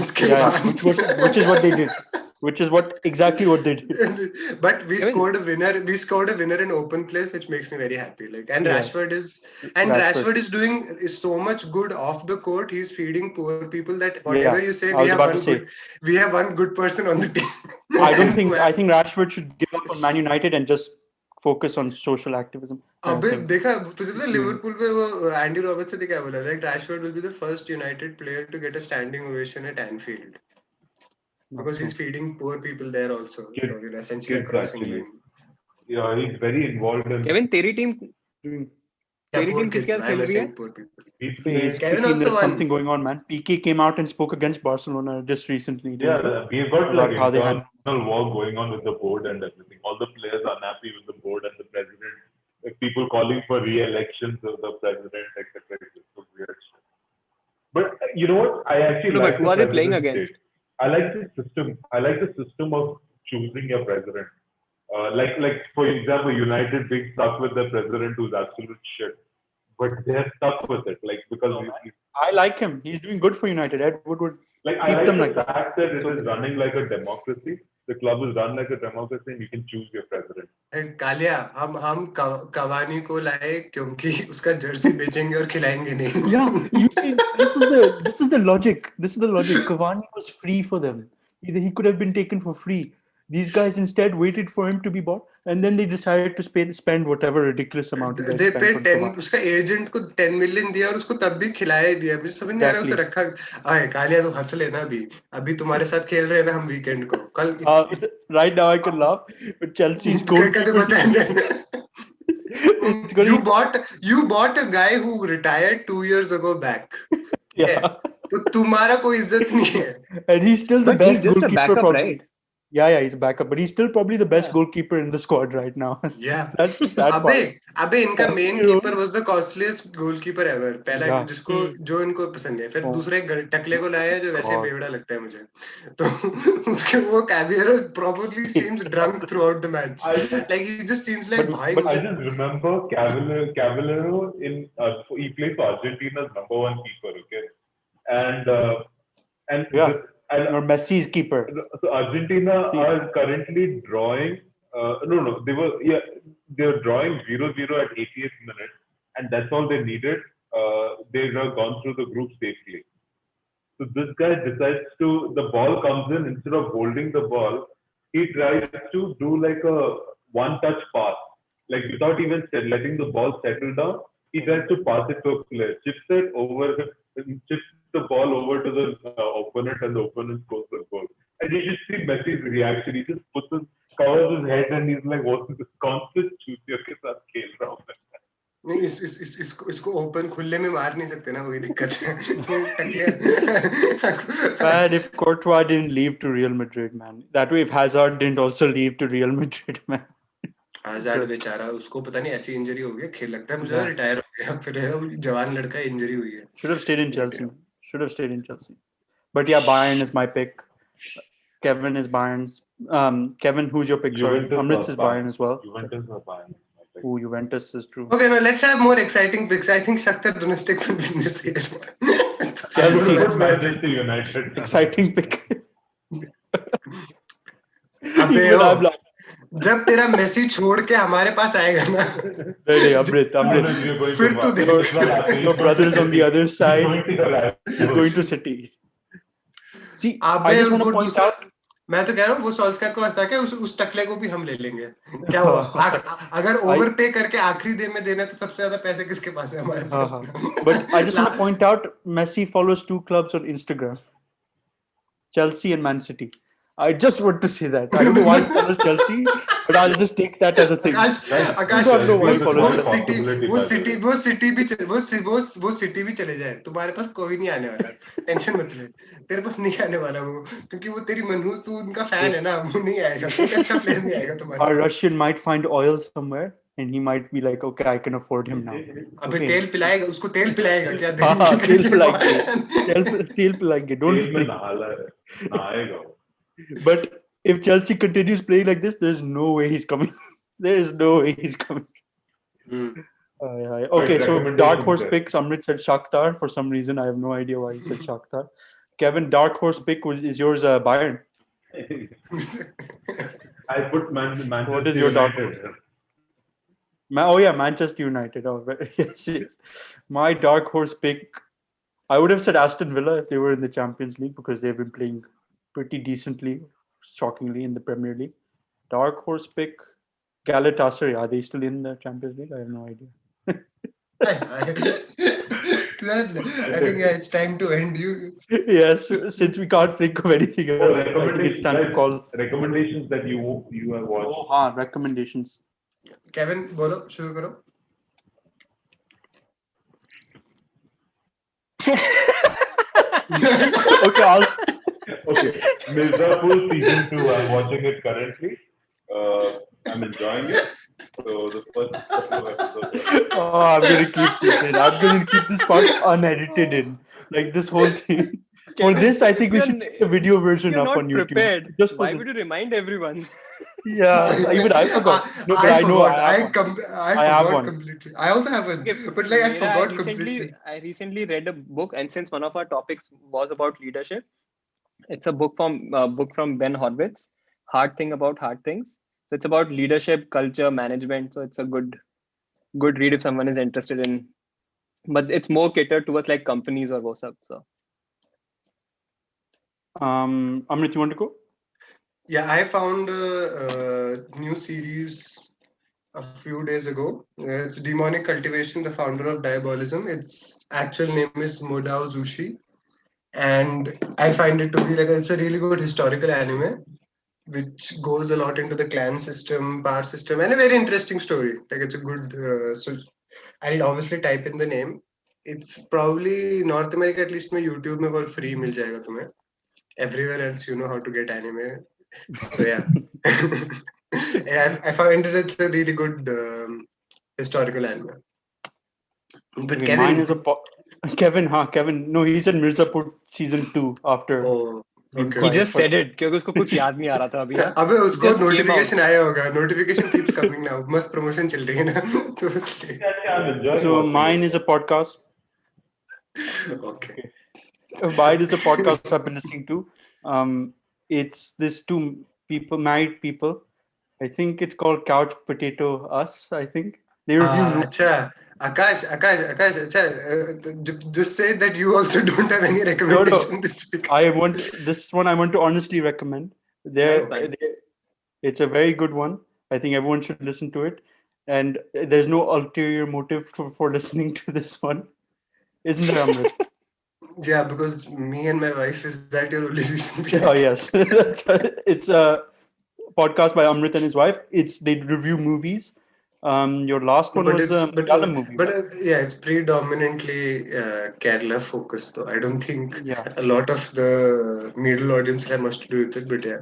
उसके Yeah, बाद which is what they did. which is exactly what they did. But we scored a winner. We scored a winner in open place, which makes me very happy. Rashford is doing so much good off the court. He's feeding poor people that whatever you say, we have one good person on the team. I think Rashford should give up on Man United and just focus on social activism. अबे देखा तुझे पता Liverpool पे वो Andy Roberts ने क्या बोला Rashford will be the first United player to get a standing ovation at Anfield because he's feeding poor people there also. Essentially across England. Yeah, he's very involved in. Kevin, तेरी team किसके साथ खेल रही है? There's something going on, man. PK came out and spoke against Barcelona just recently. Yeah, we've got internal war going on with the board and everything. All the players are unhappy with the board and the president. People calling for re-elections of the president, etc. It's weird shit. But you know what? I actually like. Who are they playing against? I like the system. I like the system of choosing your president. Like for example, United being stuck with their president who's absolute shit, but they're stuck with it. Because I like him. He's doing good for United. Ed Woodward. I like the fact that it is running like a democracy. The club is run like a democracy, and you can choose your president. Kaliya हम Cavani को लाए क्योंकि उसका Jersey बेचेंगे और खिलाएंगे नहीं. Yeah, you see, this is the logic. Cavani was free for them. He could have been taken for free. These guys instead waited for him to be bought, and then they decided to spend whatever ridiculous amount. They paid 10. उसका agent को 10 million दिया और उसको तब भी खिलाए दिया. मुझे समझ नहीं आ रहा उसे रखा. आए कालिया तो हंस लेना अभी तुम्हारे साथ खेल रहे हैं ना हम वीकेंड को कल. Right now I can laugh, but Chelsea's goalkeeper. You bought a guy who retired 2 years ago back. Yeah. तो तुम्हारा कोई इज्जत नहीं है. And he's still the best goalkeeper. Backup, right? Yeah, he's a backup, but he's still probably the best goalkeeper in the squad right now. Yeah, that's the sad part. अबे इनका main keeper was the costliest goalkeeper ever. पहला जिसको जो इनको पसंद है. फिर दूसरे टकले को लाया जो वैसे बेवड़ा लगता है मुझे. तो उसके वो Caballero probably seems drunk throughout the match. He just seems like. But I just remember Caballero in he played for Argentina's number 1 keeper, okay, and yeah. Or Messi's keeper. So Argentina are currently drawing. They were drawing 0-0 at 80th minute, and that's all they needed. They have gone through the group safely. So this guy decides the ball comes in, instead of holding the ball, he tries to do like a one-touch pass, without even letting the ball settle down. He tries to pass it to a player, chips the ball over to the opponent, and the opponent scores the goal. And you should see Messi's reaction. He just covers his head, and he's like, "What's this constant चूतियों के साथ खेल रहा हूँ?" नहीं इसको open खुले में मार नहीं सकते ना, वही दिक्कत है. Man, if Courtois didn't leave to Real Madrid, man, that way if Hazard didn't also leave to Real Madrid, man. Hazard बेचारा, उसको पता नहीं ऐसी इंजरी हो गई, खेल लगता है मुझे रिटायर हो गया. फिर जवान लड़का इंजरी हुई है. Should have stayed in Chelsea. But yeah, Bayern is my pick. Kevin is Bayern's. Kevin, who's your pick? Amrit's is Bayern as well. Juventus is Bayern. Oh, Juventus is true. Okay, now let's have more exciting picks. I think Shakhtar Donetsk will win this year. Chelsea. Manchester United. Exciting pick. जब तेरा Messi छोड़ के हमारे पास आएगा ना, नहीं अमृत फिर तू देख. Your brother is on the other side. He's going to City. See, I just want to point out. मैं तो कह रहा हूँ वो सोल्सकायर को हटा के उस टकले को भी हम ले लेंगे. क्या हुआ? अगर ओवर पे करके आखिरी दिन में देना तो सबसे ज्यादा पैसे किसके पास है? हमारे पास. But I just want to point out, Messi follows 2 clubs on Instagram, Chelsea and Man City. I just want to say that. I don't know why he follows Chelsea, but I'll just take that as a thing. आकाश, वो city भी चले जाए, तुम्हारे पास कोई नहीं आने वाला. Tension मत ले, तेरे पास नहीं आने वाला वो, क्योंकि वो तेरी मनहूस, तू उनका फैन है ना, वो नहीं आएगा. अच्छा प्लेयर नहीं आएगा तुम्हारे. Our Russian might find oil somewhere, and he might be like, okay, I can afford him now. अबे तेल पिलाएगा, उसको तेल पिलाएगा क्या? तेल पिलाएंगे. Don't worry. But if Chelsea continues playing like this, there's no way he's coming. Okay, so dark horse picks. Amrit said Shakhtar. For some reason, I have no idea why he said Shakhtar. Kevin, dark horse pick is yours, Bayern. I put Manchester What is your dark United. horse? Oh yeah, Manchester United. Oh yes, yes. My dark horse pick. I would have said Aston Villa if they were in the Champions League because they've been playing pretty decently, shockingly, in the Premier League. Dark horse pick. Galatasaray. Are they still in the Champions League? I have no idea. I think yeah, it's time to end you. Yes, since we can't think of anything Oh, else, I think it's recommendations, time to guys, call. recommendations that you have watched. Oh, recommendations. Kevin, बोलो शुरू करो. Okay, Okay, Mirzapur season 2. I'm watching it currently. I'm enjoying it. So the first couple of episodes. Oh, I'm gonna keep this in. I'm gonna keep this part unedited in, like this whole thing. For this, I think we should put the video version You're up not on YouTube. prepared. Just for Why this. would you remind everyone? Yeah, even I forgot. No, but I know forgot. I have one. I have forgot one. completely. I also have one, Okay, but like I Mera, forgot completely. I recently read a book, and since one of our topics was about leadership, it's a book from Ben Horowitz, Hard Thing About Hard Things. So it's about leadership, culture, management. So it's a good read if someone is interested in. But it's more catered towards like companies or what's up. So Amrit, you want to go? Yeah, I found a new series a few days ago. It's Demonic Cultivation, the founder of Diabolism. Its actual name is Modao Zushi. And I find it to be like it's a really good historical anime, which goes a lot into the clan system, power system, and a very interesting story. Like it's a good. So I'll obviously type in the name. It's probably North America at least. में YouTube में for free मिल जाएगा तुम्हें. Everywhere else, you know how to get anime. So yeah, I find it's a really good historical anime. But Okay, Kevin, mine is Kevin. No, he said Mirzapur season 2 after. oh, being okay. he quiet just for- said it क्योंकि उसको कुछ याद नहीं आ रहा था अभी. हाँ? अबे उसको Just came notification आया होगा. Notification keeps coming now. मस्त promotion चल रही है ना. तो इसलिए. Yeah, I'm enjoying So watching mine it. is a podcast. Okay. Mine is a podcast I've been listening to. It's this two married people. I think it's called Couch Potato Us. I think they review. अच्छा. Akash, just say that you also don't have any recommendation this week. I want to honestly recommend. That's fine. It's a very good one. I think everyone should listen to it. And there's no ulterior motive for listening to this one. Isn't there, Amrit? Yeah, because me and my wife, is that your only reason? Oh, yes. It's a podcast by Amrit and his wife. They review movies. Your last one was a Malayalam movie. But right? yeah, it's predominantly Kerala focused though. I don't think Yeah. a lot of the middle audience have much to do with it, but yeah.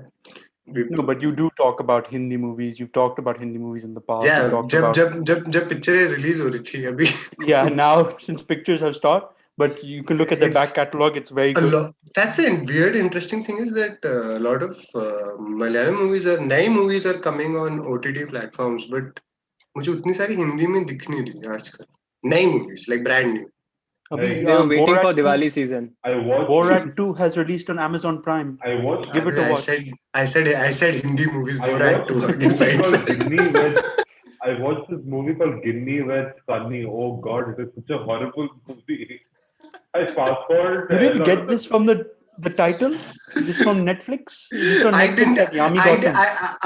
No, but you do talk about Hindi movies. You've talked about Hindi movies in the past. Yeah, You talked about, जब picture release हो रही थी अभी. yeah, now since pictures have stopped, but you can look at the back catalog. It's very good. That's a weird, interesting thing is that a lot of Malayalam movies नई movies are coming on OTT platforms, but मुझे उतनी सारी हिंदी में दिख नहीं रही आजकल. नई movies like brand new. Abhi, They were waiting Borat for 2 Diwali season. I watched. Borat 2 has released on Amazon Prime. I watched. Give it a watch. I said Hindi movies. I Borat watched 2 this movie again. called Ginny with. I watched this movie called Ginny with Sunny. Oh God, it is such a horrible movie. I fast forward. You didn't get this from the title? This from Netflix? This on I Netflix at Yami.in.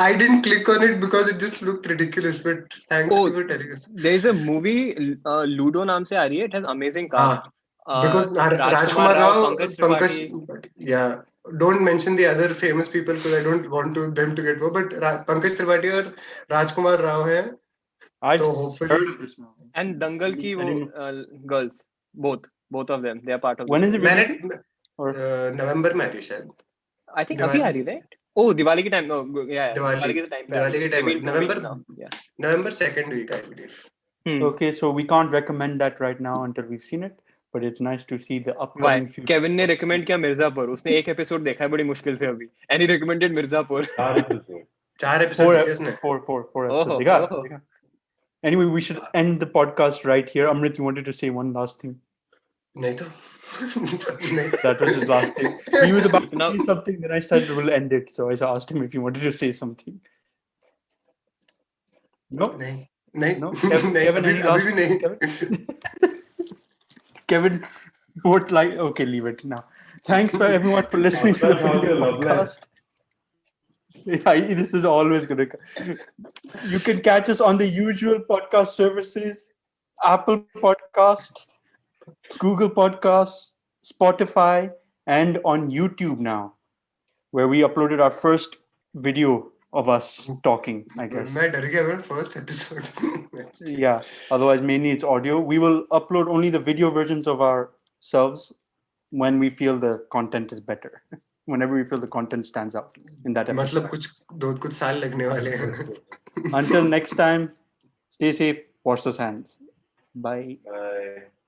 I didn't click on it because it just looked ridiculous. But thanks Oh, for telling us. There is a movie Ludo नाम से आ रही है. It has amazing cast. Because Rajkumar Rao, Pankaj, yeah. Don't mention the other famous people because I don't want them to get go. But Pankaj Tripathi और Rajkumar Rao हैं. I've So hopefully- heard of this movie. And Dangal की वो girls, both of them, they are part of. When is this it movie. releasing? Or नवंबर में आ रही शायद. I think Diwali. अभी आ रही है, right? Oh, Diwali के time. No, yeah. Diwali के time पे आ Diwali रही है. के time. Maybe in 2 weeks November now. Yeah. November 2nd week I believe. Okay, so we can't recommend that right now until we've seen it. But it's nice to see the Why? upcoming future. Kevin ने recommend किया मिर्जापुर. उसने एक episode देखा है बड़ी मुश्किल से अभी. And he recommended Mirzapur. 4 episodes. 4 episodes इसने. Four Oh, episodes. Dekha? oh. Dekha? Anyway, we should end the podcast right here. Amrit, you wanted to say one last thing. नहीं तो. That was his last thing. He was about to Now- say something, then I said we'll end it. So I asked him if he wanted to say something. No, नहीं नहीं no. नहीं Kevin, अभी any last भी words, नहीं Kevin? Kevin, what like? Okay, leave it now. Thanks for everyone for listening to the That's how Vele they love life. podcast. Yeah, this is always gonna. You can catch us on the usual podcast services: Apple Podcast, Google Podcasts, Spotify, and on YouTube now, where we uploaded our first video of us talking, I guess. मैं डर गया मेरा first episode Yeah, otherwise mainly it's audio. We will upload only the video versions of ourselves when we feel the content is better. Whenever we feel the content stands out in that episode. मतलब कुछ साल लगने वाले हैं Until next time, stay safe, wash those hands. Bye. Bye.